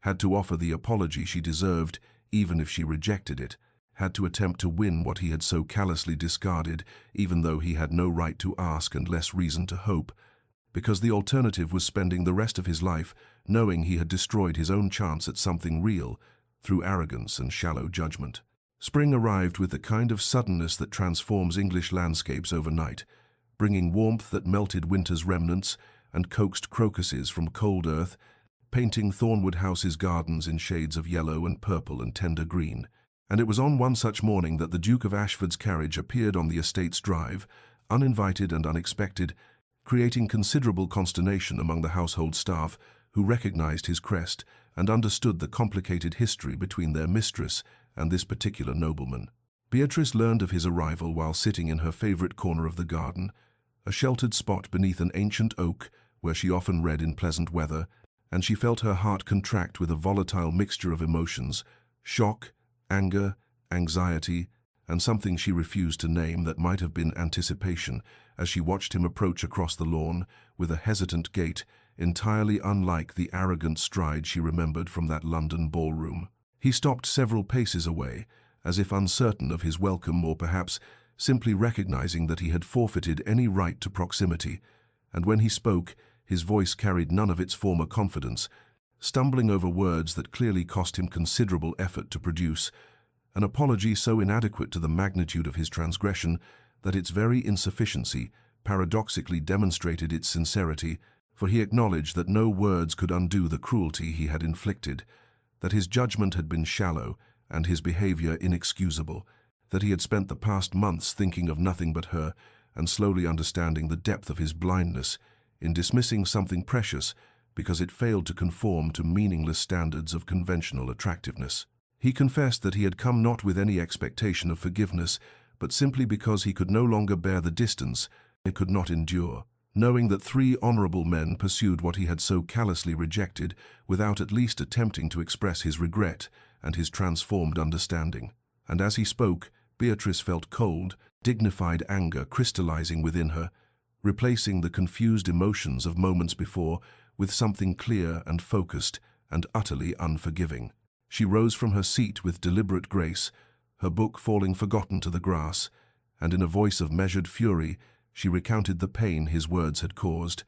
S1: had to offer the apology she deserved, even if she rejected it, had to attempt to win what he had so callously discarded, even though he had no right to ask and less reason to hope, because the alternative was spending the rest of his life knowing he had destroyed his own chance at something real through arrogance and shallow judgment. Spring arrived with the kind of suddenness that transforms English landscapes overnight, bringing warmth that melted winter's remnants and coaxed crocuses from cold earth, painting Thornwood House's gardens in shades of yellow and purple and tender green. And it was on one such morning that the Duke of Ashford's carriage appeared on the estate's drive, uninvited and unexpected, creating considerable consternation among the household staff, who recognized his crest and understood the complicated history between their mistress and this particular nobleman. Beatrice learned of his arrival while sitting in her favorite corner of the garden, a sheltered spot beneath an ancient oak where she often read in pleasant weather, and she felt her heart contract with a volatile mixture of emotions, shock, anger, anxiety, and something she refused to name that might have been anticipation as she watched him approach across the lawn with a hesitant gait entirely unlike the arrogant stride she remembered from that London ballroom. He stopped several paces away, as if uncertain of his welcome or perhaps simply recognizing that he had forfeited any right to proximity, and when he spoke, his voice carried none of its former confidence, stumbling over words that clearly cost him considerable effort to produce, an apology so inadequate to the magnitude of his transgression that its very insufficiency paradoxically demonstrated its sincerity, for he acknowledged that no words could undo the cruelty he had inflicted, that his judgment had been shallow and his behavior inexcusable, that he had spent the past months thinking of nothing but her and slowly understanding the depth of his blindness in dismissing something precious because it failed to conform to meaningless standards of conventional attractiveness. He confessed that he had come not with any expectation of forgiveness, but simply because he could no longer bear the distance he could not endure, knowing that 3 honorable men pursued what he had so callously rejected without at least attempting to express his regret and his transformed understanding. And as he spoke, Beatrice felt cold, dignified anger crystallizing within her, replacing the confused emotions of moments before with something clear and focused and utterly unforgiving. She rose from her seat with deliberate grace, her book falling forgotten to the grass, and in a voice of measured fury, she recounted the pain his words had caused,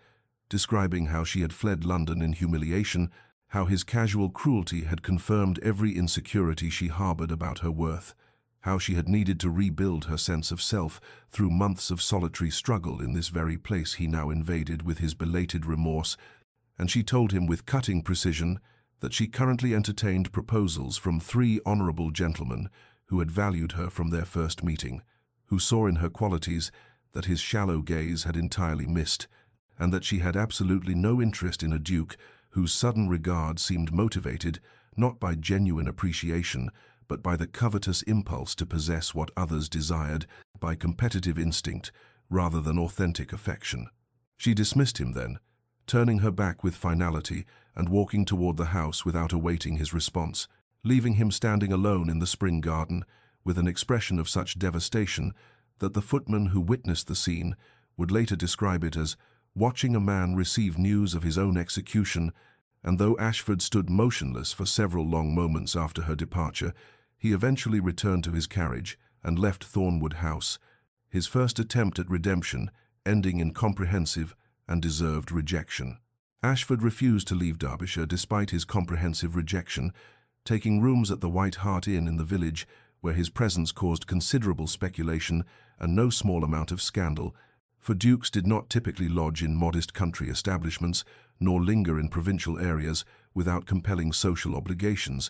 S1: describing how she had fled London in humiliation, how his casual cruelty had confirmed every insecurity she harbored about her worth, how she had needed to rebuild her sense of self through months of solitary struggle in this very place he now invaded with his belated remorse, and she told him with cutting precision that she currently entertained proposals from 3 honorable gentlemen who had valued her from their first meeting, who saw in her qualities that his shallow gaze had entirely missed, and that she had absolutely no interest in a duke whose sudden regard seemed motivated not by genuine appreciation, but by the covetous impulse to possess what others desired, by competitive instinct rather than authentic affection. She dismissed him then, turning her back with finality and walking toward the house without awaiting his response, leaving him standing alone in the spring garden with an expression of such devastation that the footman who witnessed the scene would later describe it as watching a man receive news of his own execution, and though Ashford stood motionless for several long moments after her departure, he eventually returned to his carriage and left Thornwood House, his first attempt at redemption ending in comprehensive and deserved rejection. Ashford refused to leave Derbyshire despite his comprehensive rejection, taking rooms at the White Hart Inn in the village, where his presence caused considerable speculation and no small amount of scandal, for dukes did not typically lodge in modest country establishments nor linger in provincial areas without compelling social obligations,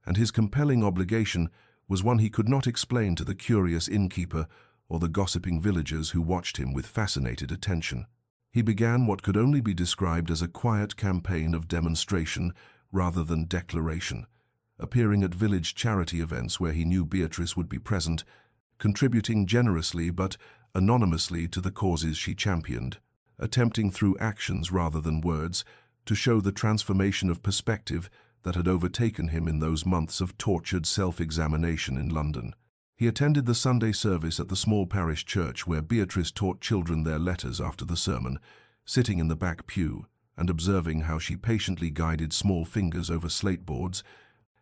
S1: and his compelling obligation was one he could not explain to the curious innkeeper or the gossiping villagers who watched him with fascinated attention. He began what could only be described as a quiet campaign of demonstration rather than declaration, appearing at village charity events where he knew Beatrice would be present, contributing generously but anonymously to the causes she championed, attempting through actions rather than words to show the transformation of perspective that had overtaken him in those months of tortured self-examination in London. He attended the Sunday service at the small parish church where Beatrice taught children their letters after the sermon, sitting in the back pew and observing how she patiently guided small fingers over slate boards,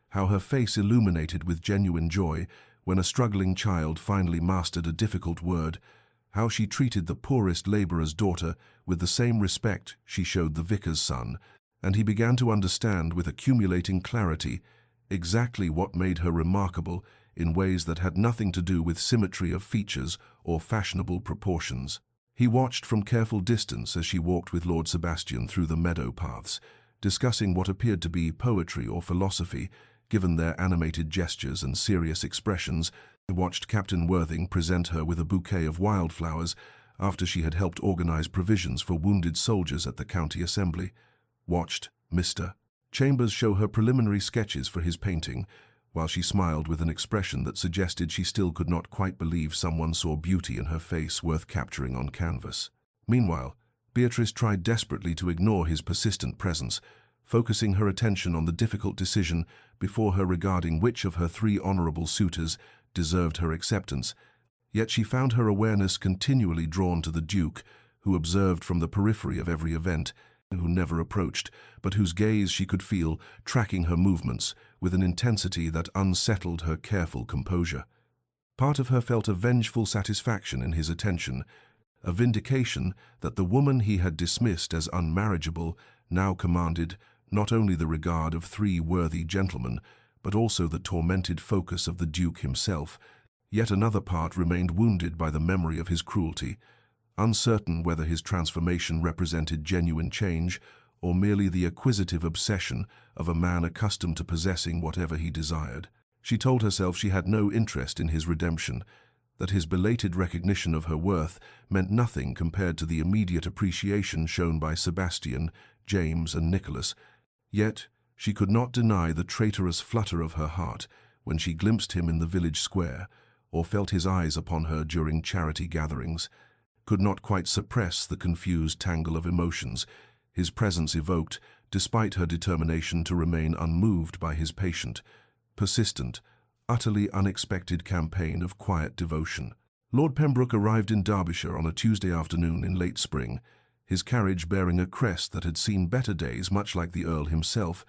S1: how her face illuminated with genuine joy when a struggling child finally mastered a difficult word, how she treated the poorest labourer's daughter with the same respect she showed the vicar's son, and he began to understand with accumulating clarity exactly what made her remarkable in ways that had nothing to do with symmetry of features or fashionable proportions. He watched from careful distance as she walked with Lord Sebastian through the meadow paths, discussing what appeared to be poetry or philosophy, given their animated gestures and serious expressions. He watched Captain Worthing present her with a bouquet of wildflowers after she had helped organize provisions for wounded soldiers at the county assembly. Watched Mr. Chambers show her preliminary sketches for his painting, while she smiled with an expression that suggested she still could not quite believe someone saw beauty in her face worth capturing on canvas. Meanwhile, Beatrice tried desperately to ignore his persistent presence, focusing her attention on the difficult decision before her regarding which of her 3 honorable suitors deserved her acceptance, yet she found her awareness continually drawn to the Duke, who observed from the periphery of every event, who never approached, but whose gaze she could feel, tracking her movements with an intensity that unsettled her careful composure. Part of her felt a vengeful satisfaction in his attention, a vindication that the woman he had dismissed as unmarriageable now commanded not only the regard of three worthy gentlemen, but also the tormented focus of the Duke himself. Yet another part remained wounded by the memory of his cruelty, uncertain whether his transformation represented genuine change or merely the acquisitive obsession of a man accustomed to possessing whatever he desired. She told herself she had no interest in his redemption, that his belated recognition of her worth meant nothing compared to the immediate appreciation shown by Sebastian, James, and Nicholas. Yet she could not deny the traitorous flutter of her heart when she glimpsed him in the village square or felt his eyes upon her during charity gatherings, could not quite suppress the confused tangle of emotions his presence evoked, despite her determination to remain unmoved by his patient, persistent, utterly unexpected campaign of quiet devotion. Lord Pembroke arrived in Derbyshire on a Tuesday afternoon in late spring, his carriage bearing a crest that had seen better days, much like the Earl himself,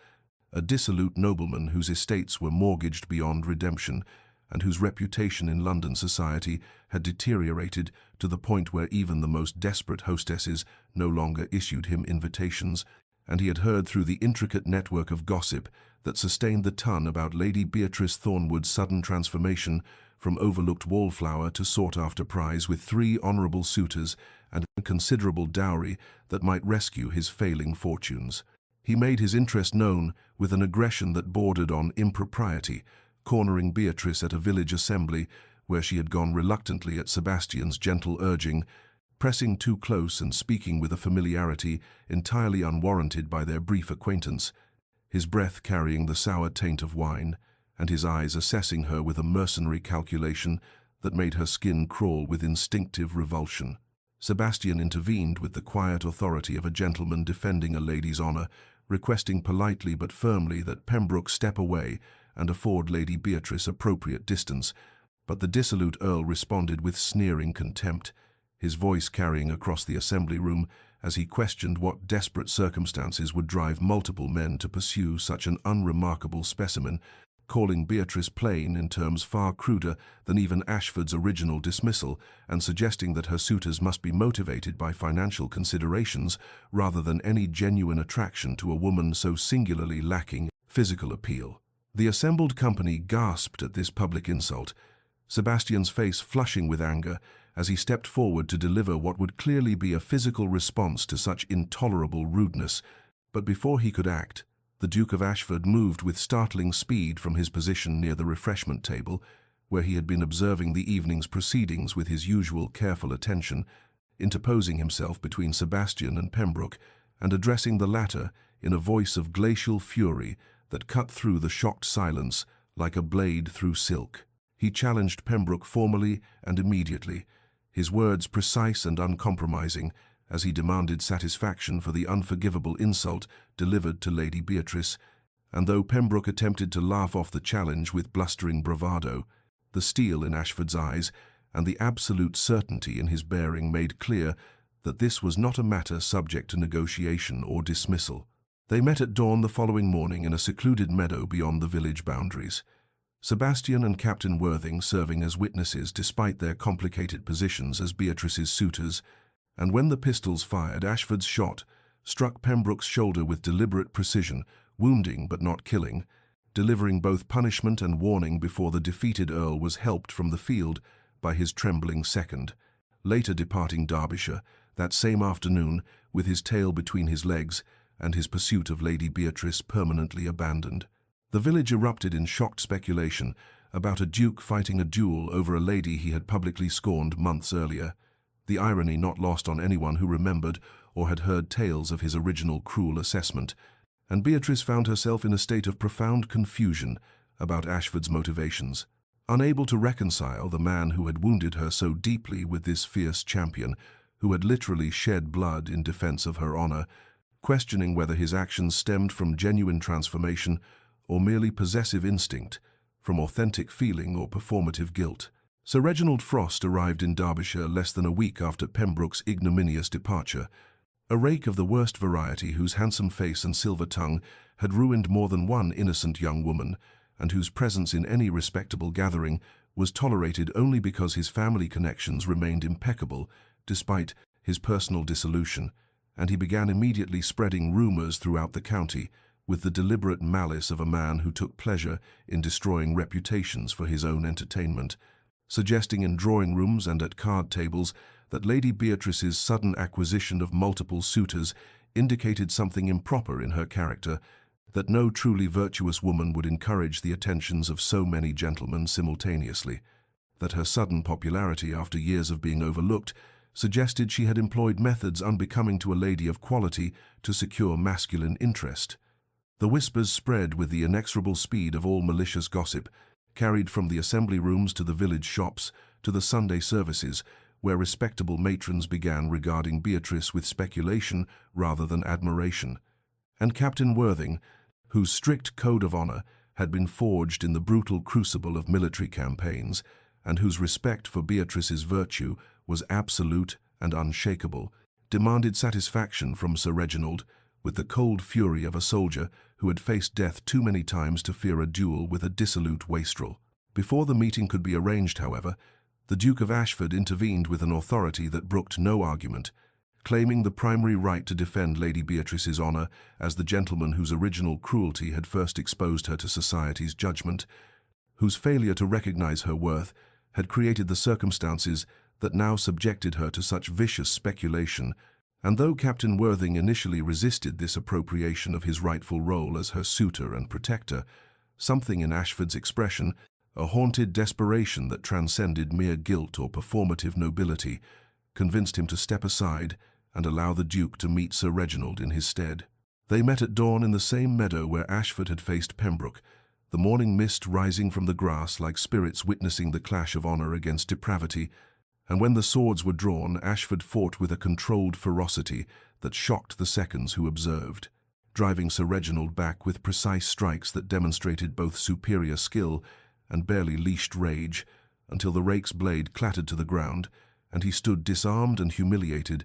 S1: a dissolute nobleman whose estates were mortgaged beyond redemption, and whose reputation in London society had deteriorated to the point where even the most desperate hostesses no longer issued him invitations, and he had heard through the intricate network of gossip that sustained the ton about Lady Beatrice Thornwood's sudden transformation from overlooked wallflower to sought-after prize with 3 honourable suitors and a considerable dowry that might rescue his failing fortunes. He made his interest known with an aggression that bordered on impropriety, cornering Beatrice at a village assembly where she had gone reluctantly at Sebastian's gentle urging, pressing too close and speaking with a familiarity entirely unwarranted by their brief acquaintance, his breath carrying the sour taint of wine, and his eyes assessing her with a mercenary calculation that made her skin crawl with instinctive revulsion. Sebastian intervened with the quiet authority of a gentleman defending a lady's honour, requesting politely but firmly that Pembroke step away and afford Lady Beatrice appropriate distance, but the dissolute Earl responded with sneering contempt, his voice carrying across the assembly room as he questioned what desperate circumstances would drive multiple men to pursue such an unremarkable specimen, calling Beatrice plain in terms far cruder than even Ashford's original dismissal, and suggesting that her suitors must be motivated by financial considerations rather than any genuine attraction to a woman so singularly lacking physical appeal. The assembled company gasped at this public insult, Sebastian's face flushing with anger as he stepped forward to deliver what would clearly be a physical response to such intolerable rudeness. But before he could act, the Duke of Ashford moved with startling speed from his position near the refreshment table, where he had been observing the evening's proceedings with his usual careful attention, interposing himself between Sebastian and Pembroke, and addressing the latter in a voice of glacial fury that cut through the shocked silence like a blade through silk. He challenged Pembroke formally and immediately, his words precise and uncompromising, as he demanded satisfaction for the unforgivable insult delivered to Lady Beatrice, and though Pembroke attempted to laugh off the challenge with blustering bravado, the steel in Ashford's eyes and the absolute certainty in his bearing made clear that this was not a matter subject to negotiation or dismissal. They met at dawn the following morning in a secluded meadow beyond the village boundaries, Sebastian and Captain Worthing serving as witnesses despite their complicated positions as Beatrice's suitors, and when the pistols fired, Ashford's shot struck Pembroke's shoulder with deliberate precision, wounding but not killing, delivering both punishment and warning before the defeated Earl was helped from the field by his trembling second, later departing Derbyshire that same afternoon with his tail between his legs and his pursuit of Lady Beatrice permanently abandoned. The village erupted in shocked speculation about a duke fighting a duel over a lady he had publicly scorned months earlier, the irony not lost on anyone who remembered or had heard tales of his original cruel assessment, and Beatrice found herself in a state of profound confusion about Ashford's motivations, unable to reconcile the man who had wounded her so deeply with this fierce champion who had literally shed blood in defense of her honor, questioning whether his actions stemmed from genuine transformation or merely possessive instinct, from authentic feeling or performative guilt. Sir Reginald Frost arrived in Derbyshire less than a week after Pembroke's ignominious departure, A rake of the worst variety whose handsome face and silver tongue had ruined more than one innocent young woman, and whose presence in any respectable gathering was tolerated only because his family connections remained impeccable despite his personal dissolution, and he began immediately spreading rumors throughout the county with the deliberate malice of a man who took pleasure in destroying reputations for his own entertainment, suggesting in drawing rooms and at card tables that Lady Beatrice's sudden acquisition of multiple suitors indicated something improper in her character, that no truly virtuous woman would encourage the attentions of so many gentlemen simultaneously, that her sudden popularity after years of being overlooked suggested she had employed methods unbecoming to a lady of quality to secure masculine interest. The whispers spread with the inexorable speed of all malicious gossip, carried from the assembly rooms to the village shops to the Sunday services, where respectable matrons began regarding Beatrice with speculation rather than admiration. And Captain Worthing, whose strict code of honor had been forged in the brutal crucible of military campaigns, and whose respect for Beatrice's virtue was absolute and unshakable, demanded satisfaction from Sir Reginald with the cold fury of a soldier who had faced death too many times to fear a duel with a dissolute wastrel. Before the meeting could be arranged, however, the Duke of Ashford intervened with an authority that brooked no argument, claiming the primary right to defend Lady Beatrice's honor as the gentleman whose original cruelty had first exposed her to society's judgment, whose failure to recognize her worth had created the circumstances that now subjected her to such vicious speculation. And though Captain Worthing initially resisted this appropriation of his rightful role as her suitor and protector, something in Ashford's expression, a haunted desperation that transcended mere guilt or performative nobility, convinced him to step aside and allow the Duke to meet Sir Reginald in his stead. They met at dawn in the same meadow where Ashford had faced Pembroke, the morning mist rising from the grass like spirits witnessing the clash of honor against depravity, and when the swords were drawn, Ashford fought with a controlled ferocity that shocked the seconds who observed, driving Sir Reginald back with precise strikes that demonstrated both superior skill and barely leashed rage, until the rake's blade clattered to the ground, and he stood disarmed and humiliated,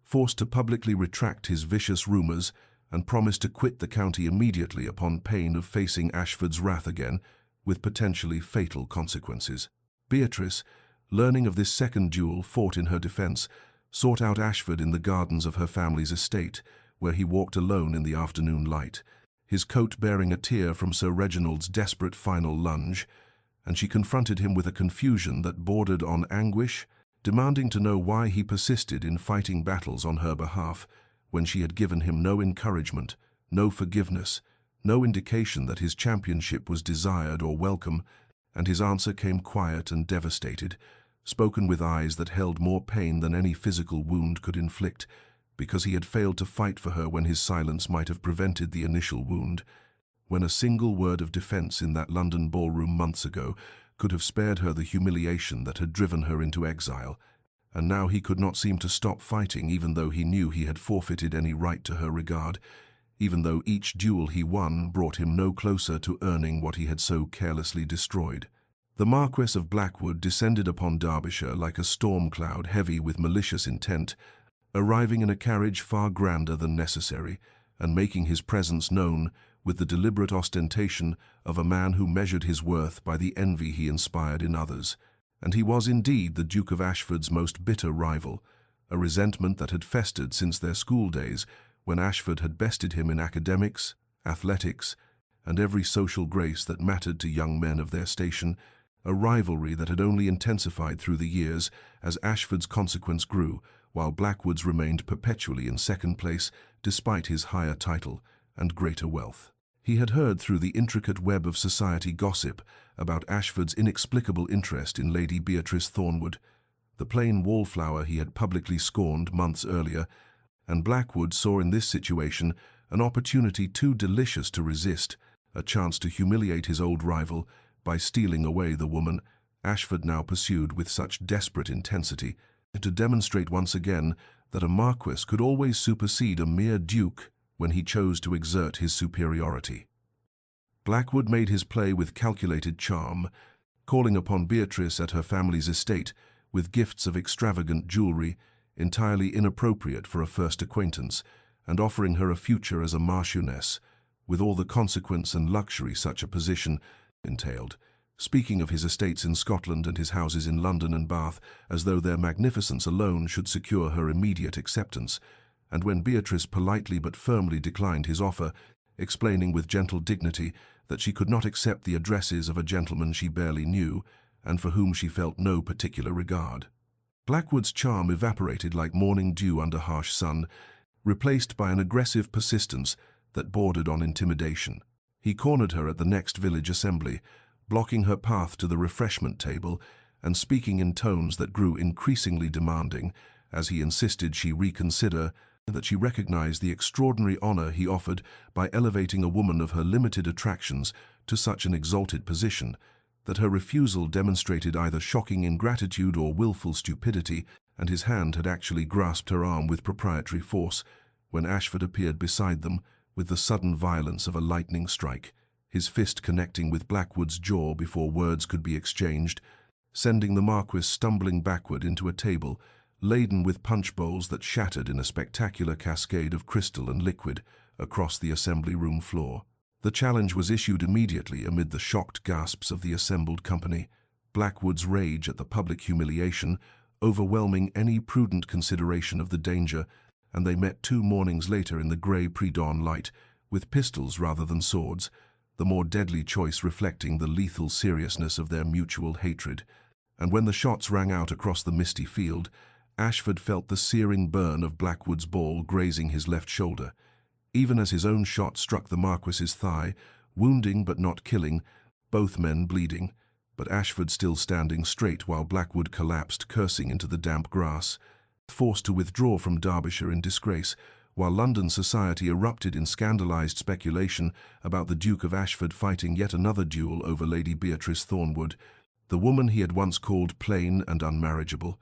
S1: forced to publicly retract his vicious rumors and promised to quit the county immediately upon pain of facing Ashford's wrath again, with potentially fatal consequences. Beatrice, learning of this second duel fought in her defense, sought out Ashford in the gardens of her family's estate, where he walked alone in the afternoon light, his coat bearing a tear from Sir Reginald's desperate final lunge, and she confronted him with a confusion that bordered on anguish, demanding to know why he persisted in fighting battles on her behalf when she had given him no encouragement, no forgiveness, no indication that his championship was desired or welcome, and his answer came quiet and devastated, spoken with eyes that held more pain than any physical wound could inflict, because he had failed to fight for her when his silence might have prevented the initial wound, when a single word of defense in that London ballroom months ago could have spared her the humiliation that had driven her into exile, and now he could not seem to stop fighting even though he knew he had forfeited any right to her regard, even though each duel he won brought him no closer to earning what he had so carelessly destroyed. The Marquess of Blackwood descended upon Derbyshire like a storm cloud heavy with malicious intent, arriving in a carriage far grander than necessary, and making his presence known with the deliberate ostentation of a man who measured his worth by the envy he inspired in others. And he was indeed the Duke of Ashford's most bitter rival, a resentment that had festered since their school days, when Ashford had bested him in academics, athletics, and every social grace that mattered to young men of their station, a rivalry that had only intensified through the years as Ashford's consequence grew, while Blackwood's remained perpetually in second place despite his higher title and greater wealth. He had heard through the intricate web of society gossip about Ashford's inexplicable interest in Lady Beatrice Thornwood, the plain wallflower he had publicly scorned months earlier, and Blackwood saw in this situation an opportunity too delicious to resist, a chance to humiliate his old rival by stealing away the woman Ashford now pursued with such desperate intensity, to demonstrate once again that a marquis could always supersede a mere duke when he chose to exert his superiority. Blackwood made his play with calculated charm, calling upon Beatrice at her family's estate with gifts of extravagant jewelry, entirely inappropriate for a first acquaintance, and offering her a future as a marchioness, with all the consequence and luxury such a position entailed, speaking of his estates in Scotland and his houses in London and Bath as though their magnificence alone should secure her immediate acceptance, and when Beatrice politely but firmly declined his offer, explaining with gentle dignity that she could not accept the addresses of a gentleman she barely knew, and for whom she felt no particular regard. Blackwood's charm evaporated like morning dew under harsh sun, replaced by an aggressive persistence that bordered on intimidation. He cornered her at the next village assembly, blocking her path to the refreshment table and speaking in tones that grew increasingly demanding as he insisted she reconsider that she recognized the extraordinary honor he offered by elevating a woman of her limited attractions to such an exalted position, that her refusal demonstrated either shocking ingratitude or willful stupidity, and his hand had actually grasped her arm with proprietary force when Ashford appeared beside them with the sudden violence of a lightning strike, his fist connecting with Blackwood's jaw before words could be exchanged, sending the Marquis stumbling backward into a table laden with punch bowls that shattered in a spectacular cascade of crystal and liquid across the assembly room floor. The challenge was issued immediately amid the shocked gasps of the assembled company, Blackwood's rage at the public humiliation overwhelming any prudent consideration of the danger, and they met 2 mornings later in the grey pre-dawn light, with pistols rather than swords, the more deadly choice reflecting the lethal seriousness of their mutual hatred. And when the shots rang out across the misty field, Ashford felt the searing burn of Blackwood's ball grazing his left shoulder, even as his own shot struck the Marquis's thigh, wounding but not killing, both men bleeding, but Ashford still standing straight while Blackwood collapsed, cursing into the damp grass, forced to withdraw from Derbyshire in disgrace, while London society erupted in scandalized speculation about the Duke of Ashford fighting yet another duel over Lady Beatrice Thornwood, the woman he had once called plain and unmarriageable,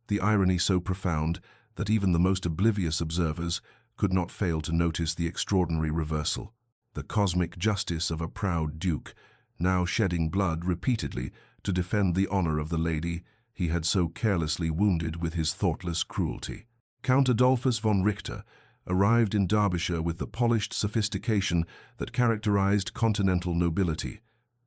S1: the irony so profound that even the most oblivious observers could not fail to notice the extraordinary reversal, the cosmic justice of a proud duke, now shedding blood repeatedly to defend the honor of the lady he had so carelessly wounded with his thoughtless cruelty. Count Adolphus von Richter arrived in Derbyshire with the polished sophistication that characterized continental nobility,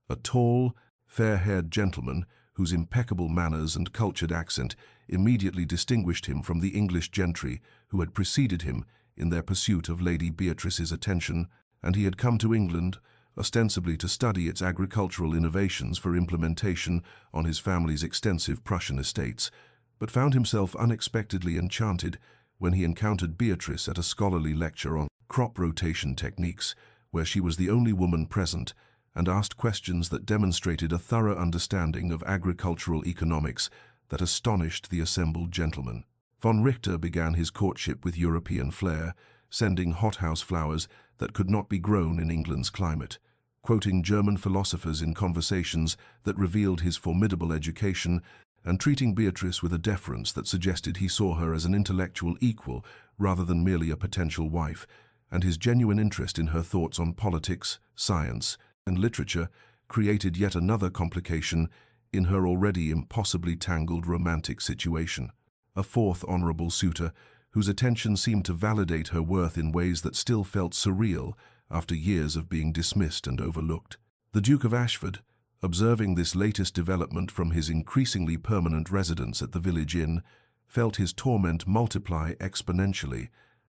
S1: a tall, fair-haired gentleman whose impeccable manners and cultured accent immediately distinguished him from the English gentry who had preceded him in their pursuit of Lady Beatrice's attention, and he had come to England ostensibly to study its agricultural innovations for implementation on his family's extensive Prussian estates, but found himself unexpectedly enchanted when he encountered Beatrice at a scholarly lecture on crop rotation techniques, where she was the only woman present, and asked questions that demonstrated a thorough understanding of agricultural economics that astonished the assembled gentlemen. Von Richter began his courtship with European flair, sending hothouse flowers that could not be grown in England's climate, quoting German philosophers in conversations that revealed his formidable education, and treating Beatrice with a deference that suggested he saw her as an intellectual equal rather than merely a potential wife, and his genuine interest in her thoughts on politics, science, and literature created yet another complication in her already impossibly tangled romantic situation. A fourth honorable suitor, whose attention seemed to validate her worth in ways that still felt surreal after years of being dismissed and overlooked. The Duke of Ashford, observing this latest development from his increasingly permanent residence at the village inn, felt his torment multiply exponentially.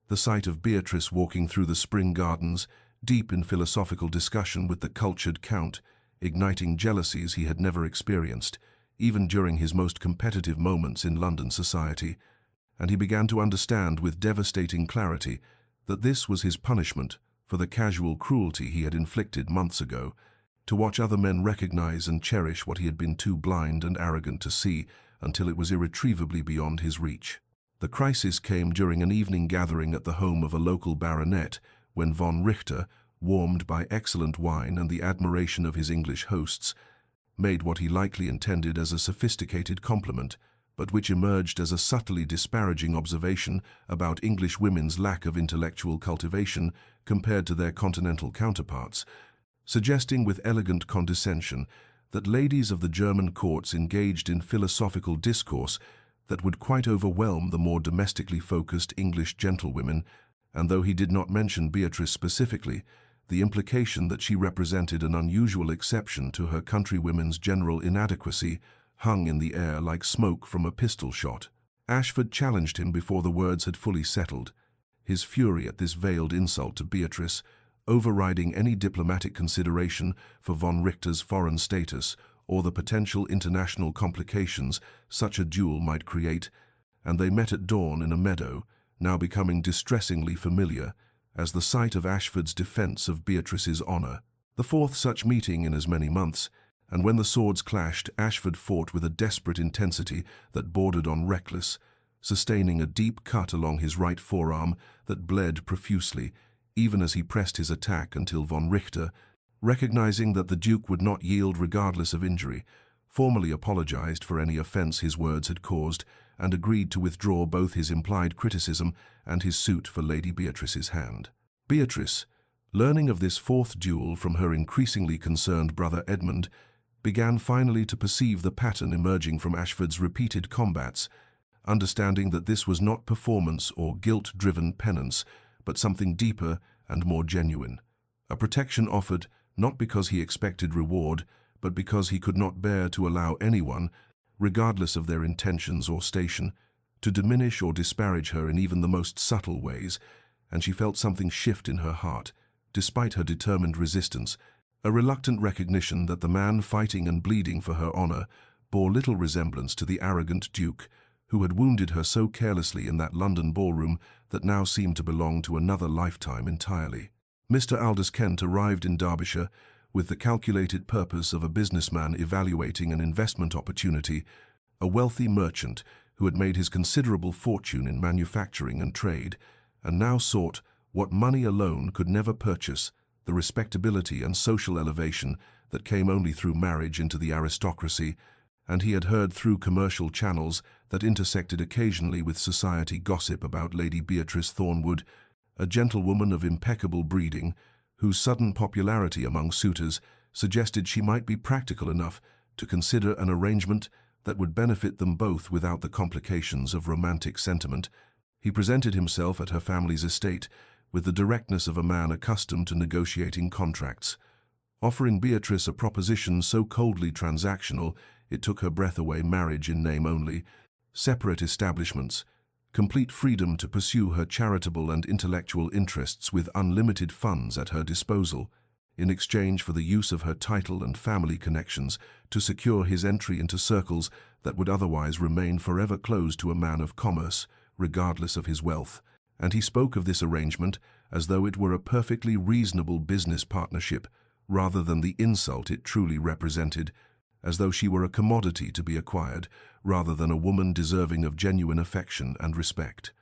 S1: The sight of Beatrice walking through the spring gardens, deep in philosophical discussion with the cultured Count, igniting jealousies he had never experienced, even during his most competitive moments in London society, and he began to understand with devastating clarity that this was his punishment for the casual cruelty he had inflicted months ago, to watch other men recognize and cherish what he had been too blind and arrogant to see until it was irretrievably beyond his reach. The crisis came during an evening gathering at the home of a local baronet, when von Richter, warmed by excellent wine and the admiration of his English hosts, made what he likely intended as a sophisticated compliment, but which emerged as a subtly disparaging observation about English women's lack of intellectual cultivation compared to their continental counterparts, suggesting with elegant condescension that ladies of the German courts engaged in philosophical discourse that would quite overwhelm the more domestically focused English gentlewomen, and though he did not mention Beatrice specifically, the implication that she represented an unusual exception to her countrywomen's general inadequacy hung in the air like smoke from a pistol shot. Ashford challenged him before the words had fully settled, his fury at this veiled insult to Beatrice overriding any diplomatic consideration for von Richter's foreign status or the potential international complications such a duel might create, and they met at dawn in a meadow, now becoming distressingly familiar, as the site of Ashford's defence of Beatrice's honour. The fourth such meeting in as many months, and when the swords clashed, Ashford fought with a desperate intensity that bordered on reckless, sustaining a deep cut along his right forearm that bled profusely, even as he pressed his attack until von Richter, recognizing that the Duke would not yield regardless of injury, formally apologized for any offense his words had caused and agreed to withdraw both his implied criticism and his suit for Lady Beatrice's hand. Beatrice, learning of this fourth duel from her increasingly concerned brother Edmund, began finally to perceive the pattern emerging from Ashford's repeated combats, understanding that this was not performance or guilt-driven penance, but something deeper and more genuine. A protection offered not because he expected reward, but because he could not bear to allow anyone, regardless of their intentions or station, to diminish or disparage her in even the most subtle ways, and she felt something shift in her heart, despite her determined resistance, a reluctant recognition that the man fighting and bleeding for her honor bore little resemblance to the arrogant Duke, who had wounded her so carelessly in that London ballroom that now seemed to belong to another lifetime entirely. Mr. Aldous Kent arrived in Derbyshire with the calculated purpose of a businessman evaluating an investment opportunity, a wealthy merchant who had made his considerable fortune in manufacturing and trade, and now sought what money alone could never purchase, the respectability and social elevation that came only through marriage into the aristocracy, and he had heard through commercial channels that intersected occasionally with society gossip about Lady Beatrice Thornwood, a gentlewoman of impeccable breeding, whose sudden popularity among suitors suggested she might be practical enough to consider an arrangement that would benefit them both without the complications of romantic sentiment. He presented himself at her family's estate with the directness of a man accustomed to negotiating contracts, offering Beatrice a proposition so coldly transactional it took her breath away: marriage in name only, separate establishments, complete freedom to pursue her charitable and intellectual interests with unlimited funds at her disposal, in exchange for the use of her title and family connections to secure his entry into circles that would otherwise remain forever closed to a man of commerce, regardless of his wealth. And he spoke of this arrangement as though it were a perfectly reasonable business partnership, rather than the insult it truly represented, as though she were a commodity to be acquired, rather than a woman deserving of genuine affection and respect.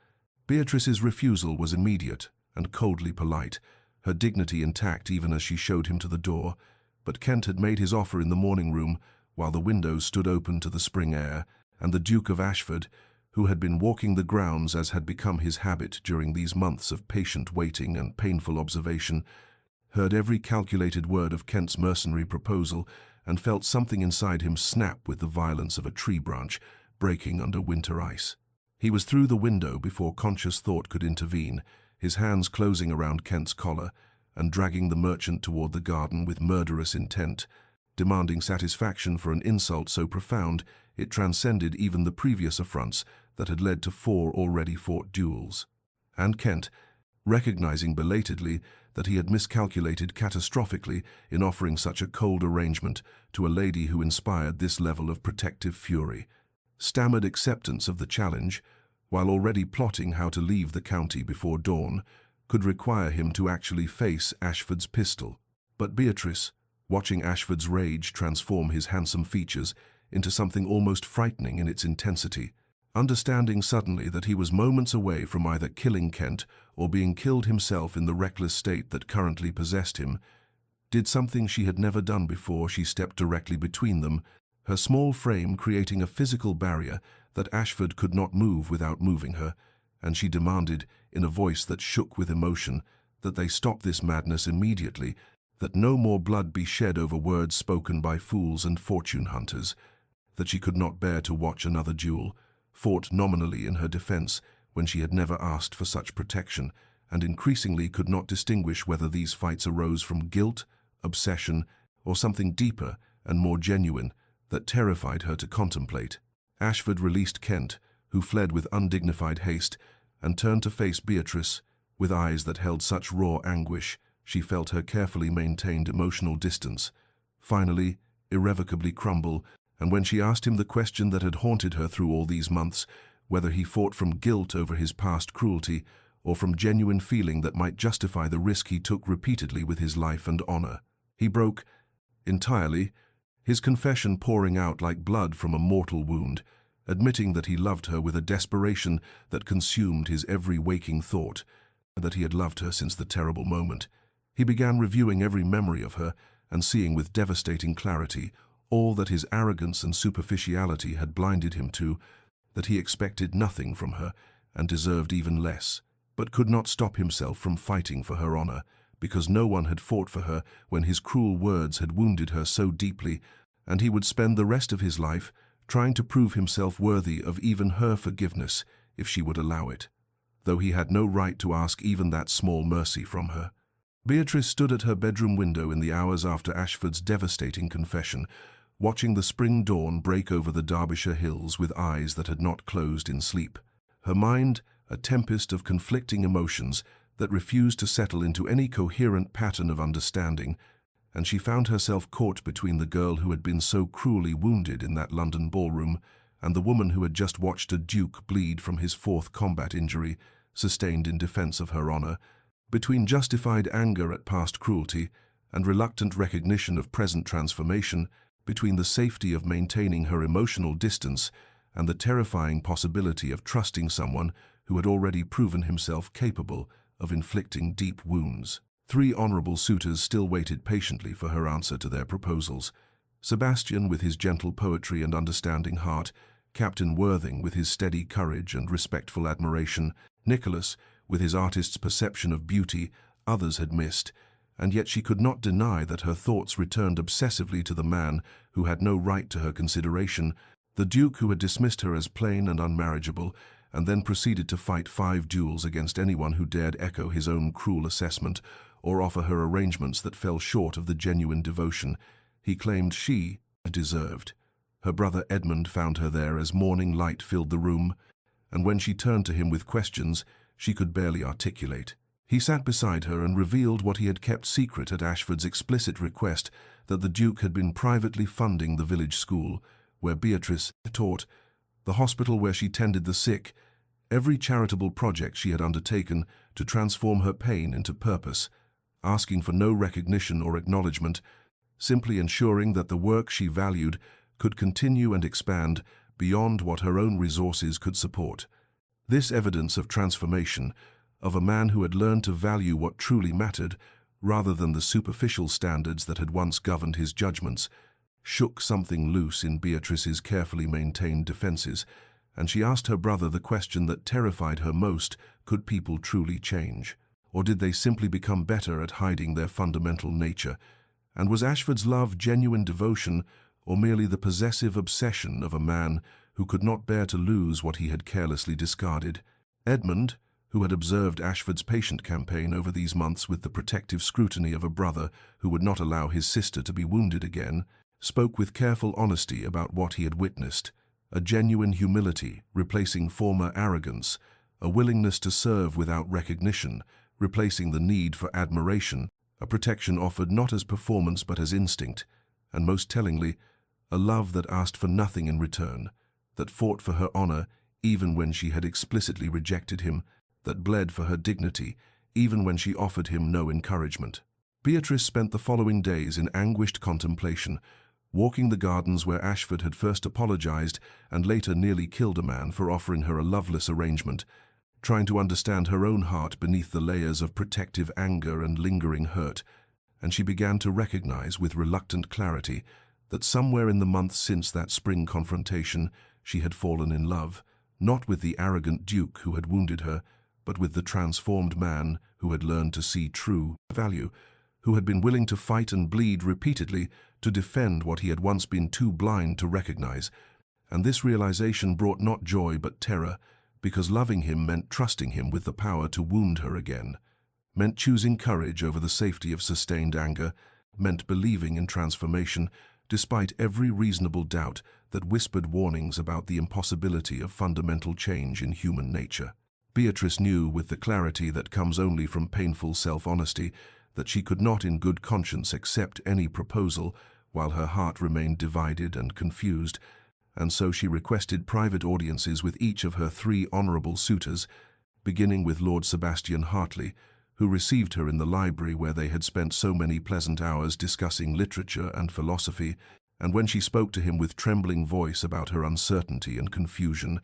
S1: Beatrice's refusal was immediate and coldly polite, her dignity intact even as she showed him to the door, but Kent had made his offer in the morning room while the windows stood open to the spring air, and the Duke of Ashford, who had been walking the grounds as had become his habit during these months of patient waiting and painful observation, heard every calculated word of Kent's mercenary proposal and felt something inside him snap with the violence of a tree branch breaking under winter ice. He was through the window before conscious thought could intervene, his hands closing around Kent's collar and dragging the merchant toward the garden with murderous intent, demanding satisfaction for an insult so profound it transcended even the previous affronts that had led to 4 already fought duels. And Kent, recognizing belatedly that he had miscalculated catastrophically in offering such a cold arrangement to a lady who inspired this level of protective fury, stammered acceptance of the challenge, while already plotting how to leave the county before dawn, could require him to actually face Ashford's pistol. But Beatrice, watching Ashford's rage transform his handsome features into something almost frightening in its intensity, understanding suddenly that he was moments away from either killing Kent or being killed himself in the reckless state that currently possessed him, did something she had never done before. She stepped directly between them, her small frame creating a physical barrier that Ashford could not move without moving her, and she demanded, in a voice that shook with emotion, that they stop this madness immediately, that no more blood be shed over words spoken by fools and fortune hunters, that she could not bear to watch another duel, fought nominally in her defense when she had never asked for such protection, and increasingly could not distinguish whether these fights arose from guilt, obsession, or something deeper and more genuine that terrified her to contemplate. Ashford released Kent, who fled with undignified haste, and turned to face Beatrice, with eyes that held such raw anguish she felt her carefully maintained emotional distance finally, irrevocably crumble, and when she asked him the question that had haunted her through all these months, whether he fought from guilt over his past cruelty, or from genuine feeling that might justify the risk he took repeatedly with his life and honor, he broke entirely, his confession pouring out like blood from a mortal wound, admitting that he loved her with a desperation that consumed his every waking thought, and that he had loved her since the terrible moment. He began reviewing every memory of her and seeing with devastating clarity all that his arrogance and superficiality had blinded him to, that he expected nothing from her and deserved even less, but could not stop himself from fighting for her honor, because no one had fought for her when his cruel words had wounded her so deeply, and he would spend the rest of his life trying to prove himself worthy of even her forgiveness if she would allow it, though he had no right to ask even that small mercy from her. Beatrice stood at her bedroom window in the hours after Ashford's devastating confession, watching the spring dawn break over the Derbyshire hills with eyes that had not closed in sleep. Her mind, a tempest of conflicting emotions that refused to settle into any coherent pattern of understanding, and she found herself caught between the girl who had been so cruelly wounded in that London ballroom and the woman who had just watched a duke bleed from his fourth combat injury, sustained in defense of her honor, between justified anger at past cruelty and reluctant recognition of present transformation, between the safety of maintaining her emotional distance and the terrifying possibility of trusting someone who had already proven himself capable of inflicting deep wounds. 3 honorable suitors still waited patiently for her answer to their proposals. Sebastian with his gentle poetry and understanding heart, Captain Worthing with his steady courage and respectful admiration, Nicholas with his artist's perception of beauty others had missed, and yet she could not deny that her thoughts returned obsessively to the man who had no right to her consideration, the Duke who had dismissed her as plain and unmarriageable, and then proceeded to fight 5 duels against anyone who dared echo his own cruel assessment or offer her arrangements that fell short of the genuine devotion he claimed she deserved. Her brother Edmund found her there as morning light filled the room, and when she turned to him with questions she could barely articulate. He sat beside her and revealed what he had kept secret at Ashford's explicit request, that the Duke had been privately funding the village school, where Beatrice taught, the hospital where she tended the sick, every charitable project she had undertaken to transform her pain into purpose, asking for no recognition or acknowledgement, simply ensuring that the work she valued could continue and expand beyond what her own resources could support. This evidence of transformation, of a man who had learned to value what truly mattered, rather than the superficial standards that had once governed his judgments, shook something loose in Beatrice's carefully maintained defenses, and she asked her brother the question that terrified her most: could people truly change? Or did they simply become better at hiding their fundamental nature? And was Ashford's love genuine devotion, or merely the possessive obsession of a man who could not bear to lose what he had carelessly discarded? Edmund, who had observed Ashford's patient campaign over these months with the protective scrutiny of a brother who would not allow his sister to be wounded again, spoke with careful honesty about what he had witnessed: a genuine humility replacing former arrogance, a willingness to serve without recognition replacing the need for admiration, a protection offered not as performance but as instinct, and most tellingly, a love that asked for nothing in return, that fought for her honor even when she had explicitly rejected him, that bled for her dignity even when she offered him no encouragement. Beatrice spent the following days in anguished contemplation, walking the gardens where Ashford had first apologized and later nearly killed a man for offering her a loveless arrangement, trying to understand her own heart beneath the layers of protective anger and lingering hurt, and she began to recognize with reluctant clarity that somewhere in the months since that spring confrontation she had fallen in love, not with the arrogant Duke who had wounded her, but with the transformed man who had learned to see true value, who had been willing to fight and bleed repeatedly to defend what he had once been too blind to recognize, And this realization brought not joy but terror, because loving him meant trusting him with the power to wound her again, meant choosing courage over the safety of sustained anger, meant believing in transformation, despite every reasonable doubt that whispered warnings about the impossibility of fundamental change in human nature. Beatrice knew with the clarity that comes only from painful self-honesty that she could not in good conscience accept any proposal while her heart remained divided and confused, and so she requested private audiences with each of her 3 honourable suitors, beginning with Lord Sebastian Hartley, who received her in the library where they had spent so many pleasant hours discussing literature and philosophy, and when she spoke to him with trembling voice about her uncertainty and confusion,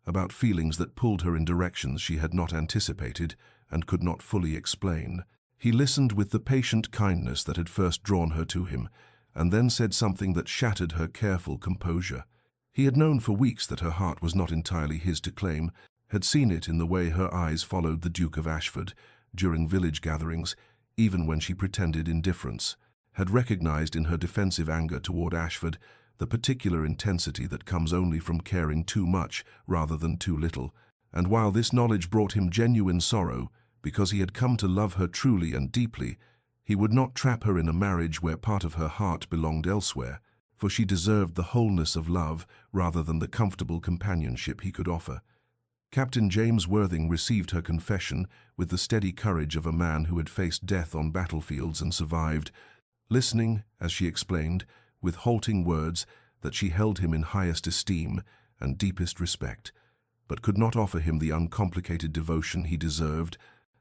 S1: about feelings that pulled her in directions she had not anticipated and could not fully explain, he listened with the patient kindness that had first drawn her to him, and then said something that shattered her careful composure. He had known for weeks that her heart was not entirely his to claim, had seen it in the way her eyes followed the Duke of Ashford during village gatherings, even when she pretended indifference, had recognized in her defensive anger toward Ashford the particular intensity that comes only from caring too much rather than too little, and while this knowledge brought him genuine sorrow, because he had come to love her truly and deeply, he would not trap her in a marriage where part of her heart belonged elsewhere, for she deserved the wholeness of love rather than the comfortable companionship he could offer. Captain James Worthing received her confession with the steady courage of a man who had faced death on battlefields and survived, listening, as she explained, with halting words that she held him in highest esteem and deepest respect, but could not offer him the uncomplicated devotion he deserved,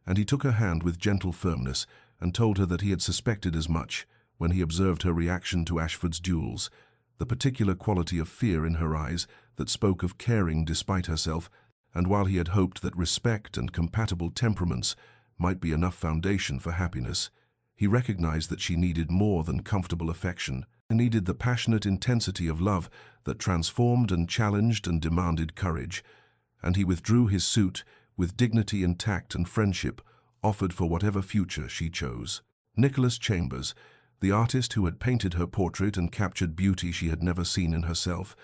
S1: and he took her hand with gentle firmness and told her that he had suspected as much when he observed her reaction to Ashford's duels, the particular quality of fear in her eyes that spoke of caring despite herself, and while he had hoped that respect and compatible temperaments might be enough foundation for happiness, he recognized that she needed more than comfortable affection, and needed the passionate intensity of love that transformed and challenged and demanded courage, and he withdrew his suit with dignity and tact and friendship offered for whatever future she chose. Nicholas Chambers, the artist who had painted her portrait and captured beauty she had never seen in herself,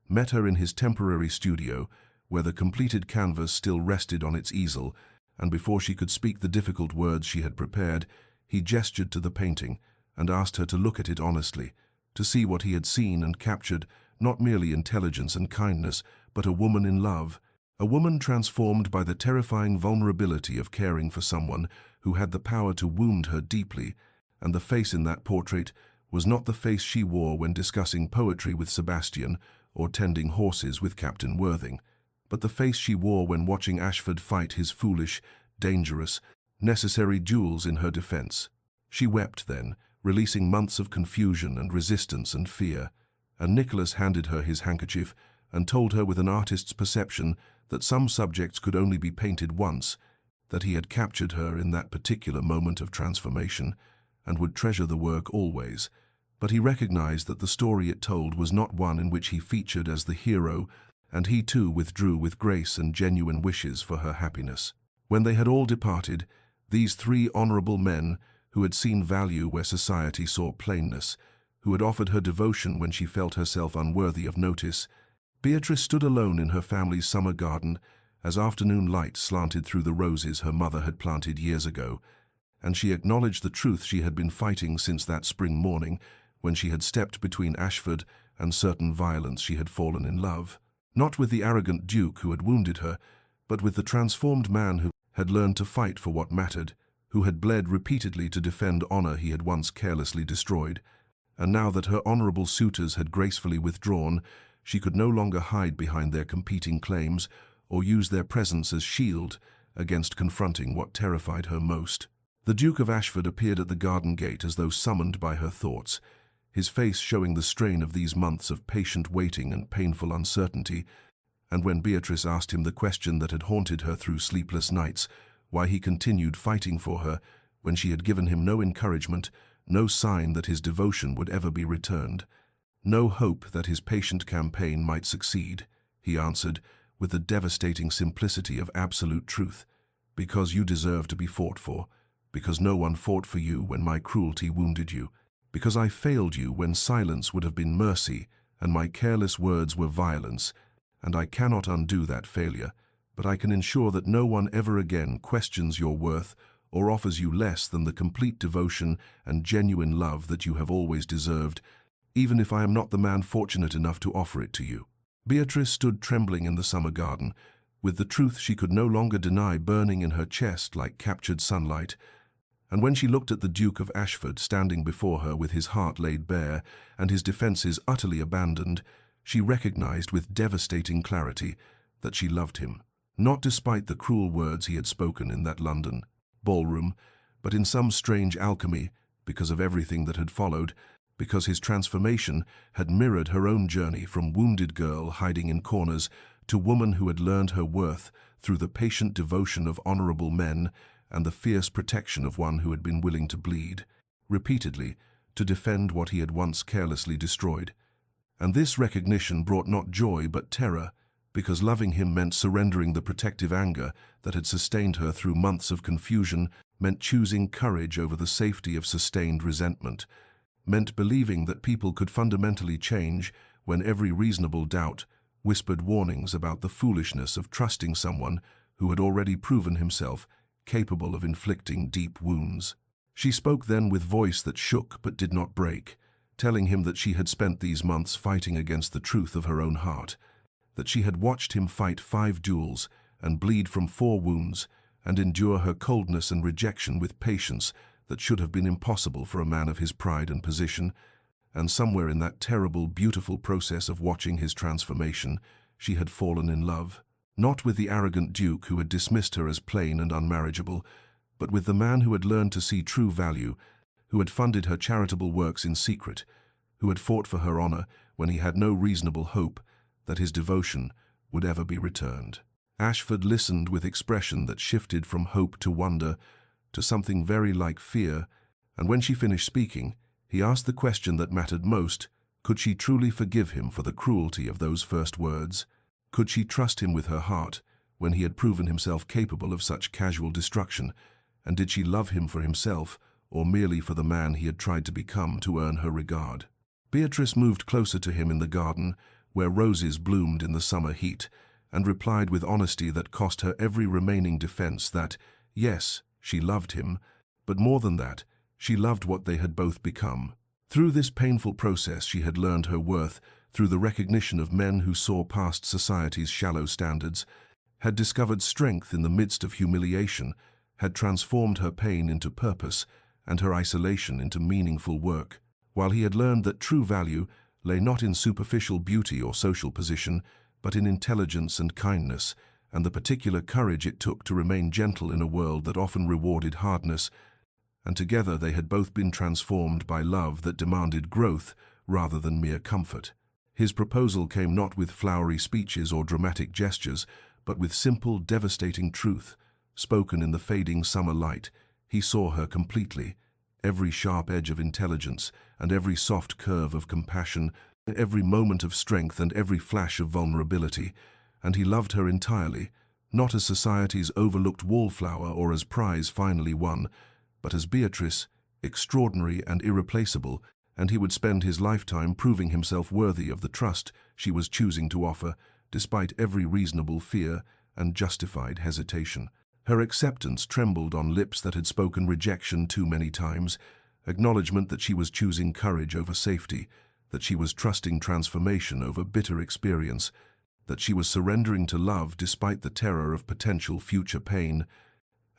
S1: met her in his temporary studio, where the completed canvas still rested on its easel, and before she could speak the difficult words she had prepared, he gestured to the painting and asked her to look at it honestly, to see what he had seen and captured, not merely intelligence and kindness, but a woman in love, a woman transformed by the terrifying vulnerability of caring for someone who had the power to wound her deeply, and the face in that portrait was not the face she wore when discussing poetry with Sebastian or tending horses with Captain Worthing, but the face she wore when watching Ashford fight his foolish, dangerous, necessary duels in her defense. She wept then, releasing months of confusion and resistance and fear, and Nicholas handed her his handkerchief and told her with an artist's perception that some subjects could only be painted once, that he had captured her in that particular moment of transformation, and would treasure the work always, but he recognized that the story it told was not one in which he featured as the hero, and he too withdrew with grace and genuine wishes for her happiness. When they had all departed, these 3 honourable men, who had seen value where society saw plainness, who had offered her devotion when she felt herself unworthy of notice, Beatrice stood alone in her family's summer garden as afternoon light slanted through the roses her mother had planted years ago, and she acknowledged the truth she had been fighting since that spring morning when she had stepped between Ashford and certain violence she had fallen in love, not with the arrogant duke who had wounded her, but with the transformed man who had learned to fight for what mattered, who had bled repeatedly to defend honor he had once carelessly destroyed, and now that her honorable suitors had gracefully withdrawn, she could no longer hide behind their competing claims or use their presence as shield against confronting what terrified her most. The Duke of Ashford appeared at the garden gate as though summoned by her thoughts, his face showing the strain of these months of patient waiting and painful uncertainty, and when Beatrice asked him the question that had haunted her through sleepless nights, why he continued fighting for her when she had given him no encouragement, no sign that his devotion would ever be returned, no hope that his patient campaign might succeed, he answered, with the devastating simplicity of absolute truth, because you deserve to be fought for, because no one fought for you when my cruelty wounded you, because I failed you when silence would have been mercy, and my careless words were violence, and I cannot undo that failure, but I can ensure that no one ever again questions your worth or offers you less than the complete devotion and genuine love that you have always deserved, even if I am not the man fortunate enough to offer it to you." Beatrice stood trembling in the summer garden, with the truth she could no longer deny burning in her chest like captured sunlight, and when she looked at the Duke of Ashford standing before her with his heart laid bare and his defences utterly abandoned, she recognized with devastating clarity that she loved him, not despite the cruel words he had spoken in that London ballroom, but in some strange alchemy because of everything that had followed, because his transformation had mirrored her own journey from wounded girl hiding in corners to woman who had learned her worth through the patient devotion of honorable men and the fierce protection of one who had been willing to bleed, repeatedly, to defend what he had once carelessly destroyed. And this recognition brought not joy but terror, because loving him meant surrendering the protective anger that had sustained her through months of confusion, meant choosing courage over the safety of sustained resentment, meant believing that people could fundamentally change when every reasonable doubt whispered warnings about the foolishness of trusting someone who had already proven himself capable of inflicting deep wounds. She spoke then with voice that shook but did not break, telling him that she had spent these months fighting against the truth of her own heart, that she had watched him fight 5 duels and bleed from 4 wounds and endure her coldness and rejection with patience that should have been impossible for a man of his pride and position, and somewhere in that terrible, beautiful process of watching his transformation, she had fallen in love, not with the arrogant duke who had dismissed her as plain and unmarriageable, but with the man who had learned to see true value, who had funded her charitable works in secret, who had fought for her honor when he had no reasonable hope that his devotion would ever be returned. Ashford listened with expression that shifted from hope to wonder, to something very like fear, and when she finished speaking, he asked the question that mattered most: could she truly forgive him for the cruelty of those first words? Could she trust him with her heart when he had proven himself capable of such casual destruction? And did she love him for himself, or merely for the man he had tried to become to earn her regard? Beatrice moved closer to him in the garden, where roses bloomed in the summer heat, and replied with honesty that cost her every remaining defense that, yes, she loved him, but more than that, she loved what they had both become. Through this painful process she had learned her worth through the recognition of men who saw past society's shallow standards, had discovered strength in the midst of humiliation, had transformed her pain into purpose and her isolation into meaningful work, while he had learned that true value lay not in superficial beauty or social position, but in intelligence and kindness, and the particular courage it took to remain gentle in a world that often rewarded hardness, and together they had both been transformed by love that demanded growth rather than mere comfort. His proposal came not with flowery speeches or dramatic gestures, but with simple, devastating truth, spoken in the fading summer light. He saw her completely, every sharp edge of intelligence and every soft curve of compassion, every moment of strength and every flash of vulnerability, and he loved her entirely, not as society's overlooked wallflower or as prize finally won, but as Beatrice, extraordinary and irreplaceable, and he would spend his lifetime proving himself worthy of the trust she was choosing to offer, despite every reasonable fear and justified hesitation. Her acceptance trembled on lips that had spoken rejection too many times, acknowledgement that she was choosing courage over safety, that she was trusting transformation over bitter experience, that she was surrendering to love despite the terror of potential future pain.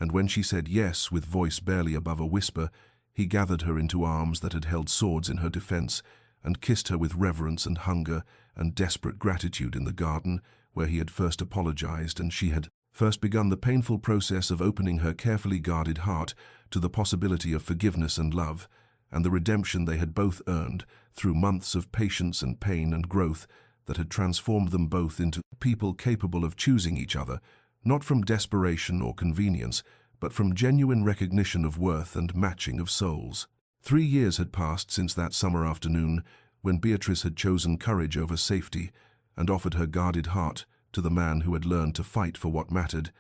S1: And when she said yes with voice barely above a whisper, he gathered her into arms that had held swords in her defense and kissed her with reverence and hunger and desperate gratitude in the garden where he had first apologized and she had first begun the painful process of opening her carefully guarded heart to the possibility of forgiveness and love, and the redemption they had both earned through months of patience and pain and growth that had transformed them both into people capable of choosing each other, not from desperation or convenience, but from genuine recognition of worth and matching of souls. 3 years had passed since that summer afternoon when Beatrice had chosen courage over safety and offered her guarded heart to the man who had learned to fight for what mattered,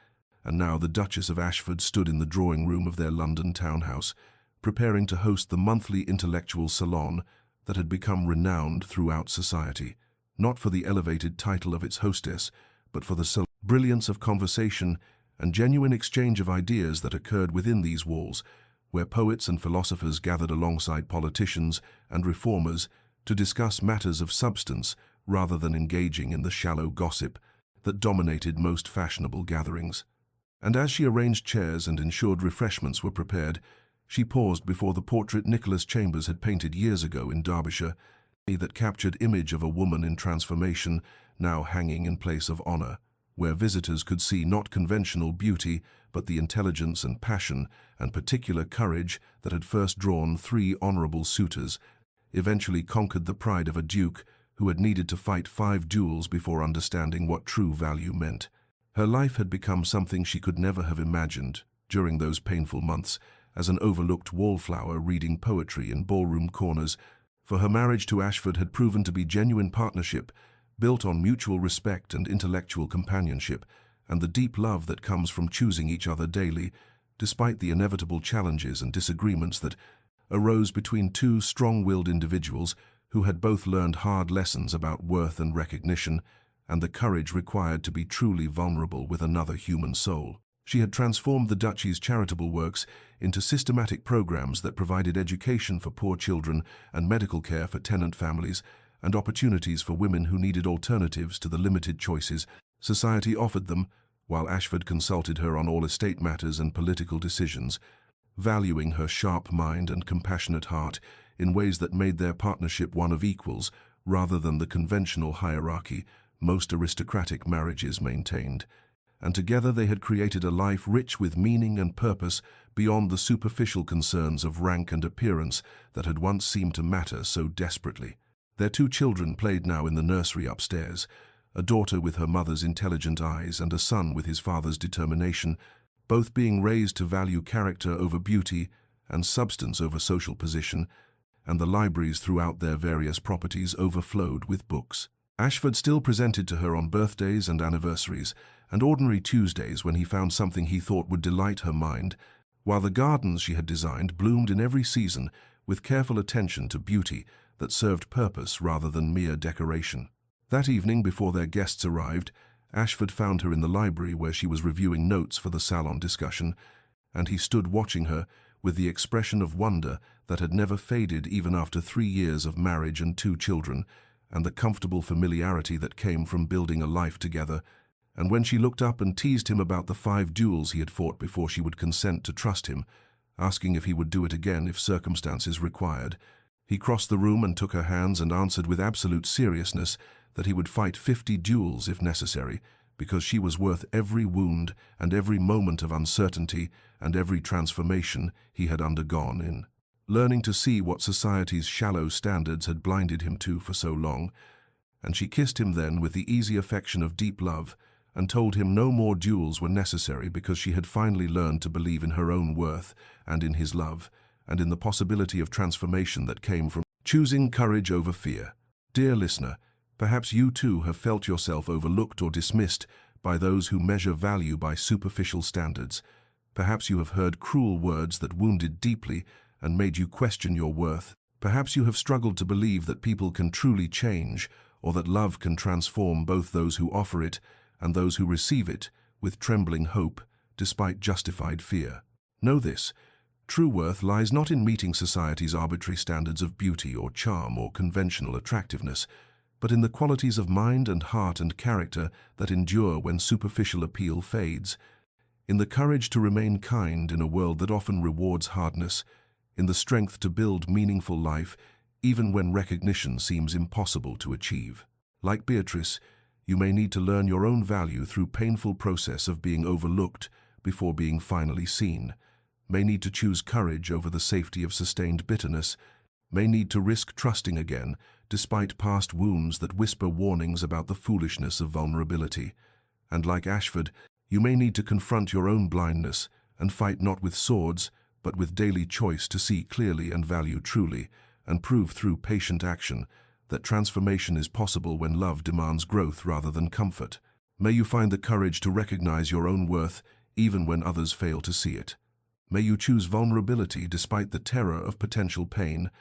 S1: and now the Duchess of Ashford stood in the drawing room of their London townhouse, preparing to host the monthly intellectual salon that had become renowned throughout society, not for the elevated title of its hostess, but for the brilliance of conversation and genuine exchange of ideas that occurred within these walls, where poets and philosophers gathered alongside politicians and reformers to discuss matters of substance rather than engaging in the shallow gossip that dominated most fashionable gatherings. And as she arranged chairs and ensured refreshments were prepared, she paused before the portrait Nicholas Chambers had painted years ago in Derbyshire, that captured image of a woman in transformation now hanging in place of honor, where visitors could see not conventional beauty, but the intelligence and passion and particular courage that had first drawn three honorable suitors, eventually conquered the pride of a duke who had needed to fight 5 duels before understanding what true value meant. Her life had become something she could never have imagined during those painful months, as an overlooked wallflower reading poetry in ballroom corners, for her marriage to Ashford had proven to be genuine partnership, built on mutual respect and intellectual companionship, and the deep love that comes from choosing each other daily, despite the inevitable challenges and disagreements that arose between two strong-willed individuals who had both learned hard lessons about worth and recognition, and the courage required to be truly vulnerable with another human soul. She had transformed the Duchy's charitable works into systematic programs that provided education for poor children and medical care for tenant families, and opportunities for women who needed alternatives to the limited choices society offered them, while Ashford consulted her on all estate matters and political decisions, valuing her sharp mind and compassionate heart in ways that made their partnership one of equals rather than the conventional hierarchy most aristocratic marriages maintained. And together they had created a life rich with meaning and purpose beyond the superficial concerns of rank and appearance that had once seemed to matter so desperately. Their 2 children played now in the nursery upstairs, a daughter with her mother's intelligent eyes and a son with his father's determination, both being raised to value character over beauty and substance over social position, and the libraries throughout their various properties overflowed with books. Ashford still presented to her on birthdays and anniversaries, and ordinary Tuesdays when he found something he thought would delight her mind, while the gardens she had designed bloomed in every season with careful attention to beauty that served purpose rather than mere decoration. That evening, before their guests arrived, Ashford found her in the library where she was reviewing notes for the salon discussion, and he stood watching her with the expression of wonder that had never faded even after 3 years of marriage and 2 children, and the comfortable familiarity that came from building a life together. And when she looked up and teased him about the 5 duels he had fought before she would consent to trust him, asking if he would do it again if circumstances required, he crossed the room and took her hands and answered with absolute seriousness that he would fight 50 duels if necessary, because she was worth every wound and every moment of uncertainty and every transformation he had undergone in learning to see what society's shallow standards had blinded him to for so long. And she kissed him then with the easy affection of deep love, and told him no more duels were necessary because she had finally learned to believe in her own worth and in his love, and in the possibility of transformation that came from choosing courage over fear. Dear listener, perhaps you too have felt yourself overlooked or dismissed by those who measure value by superficial standards. Perhaps you have heard cruel words that wounded deeply and made you question your worth. Perhaps you have struggled to believe that people can truly change, or that love can transform both those who offer it and those who receive it with trembling hope, despite justified fear. Know this: true worth lies not in meeting society's arbitrary standards of beauty or charm or conventional attractiveness, but in the qualities of mind and heart and character that endure when superficial appeal fades, in the courage to remain kind in a world that often rewards hardness, in the strength to build meaningful life even when recognition seems impossible to achieve. Like Beatrice, you may need to learn your own value through painful process of being overlooked before being finally seen, may need to choose courage over the safety of sustained bitterness, may need to risk trusting again despite past wounds that whisper warnings about the foolishness of vulnerability. And like Ashford, you may need to confront your own blindness and fight not with swords, but with daily choice to see clearly and value truly, and prove through patient action that transformation is possible when love demands growth rather than comfort. May you find the courage to recognize your own worth even when others fail to see it. May you choose vulnerability despite the terror of potential pain,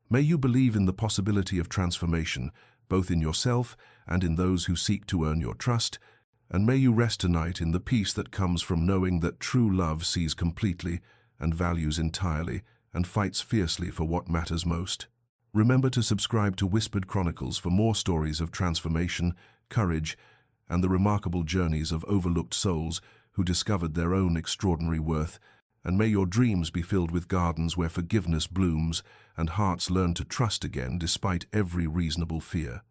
S1: May you believe in the possibility of transformation, both in yourself and in those who seek to earn your trust, and may you rest tonight in the peace that comes from knowing that true love sees completely and values entirely and fights fiercely for what matters most. Remember to subscribe to Whispered Chronicles for more stories of transformation, courage, and the remarkable journeys of overlooked souls who discovered their own extraordinary worth, and may your dreams be filled with gardens where forgiveness blooms and hearts learn to trust again despite every reasonable fear.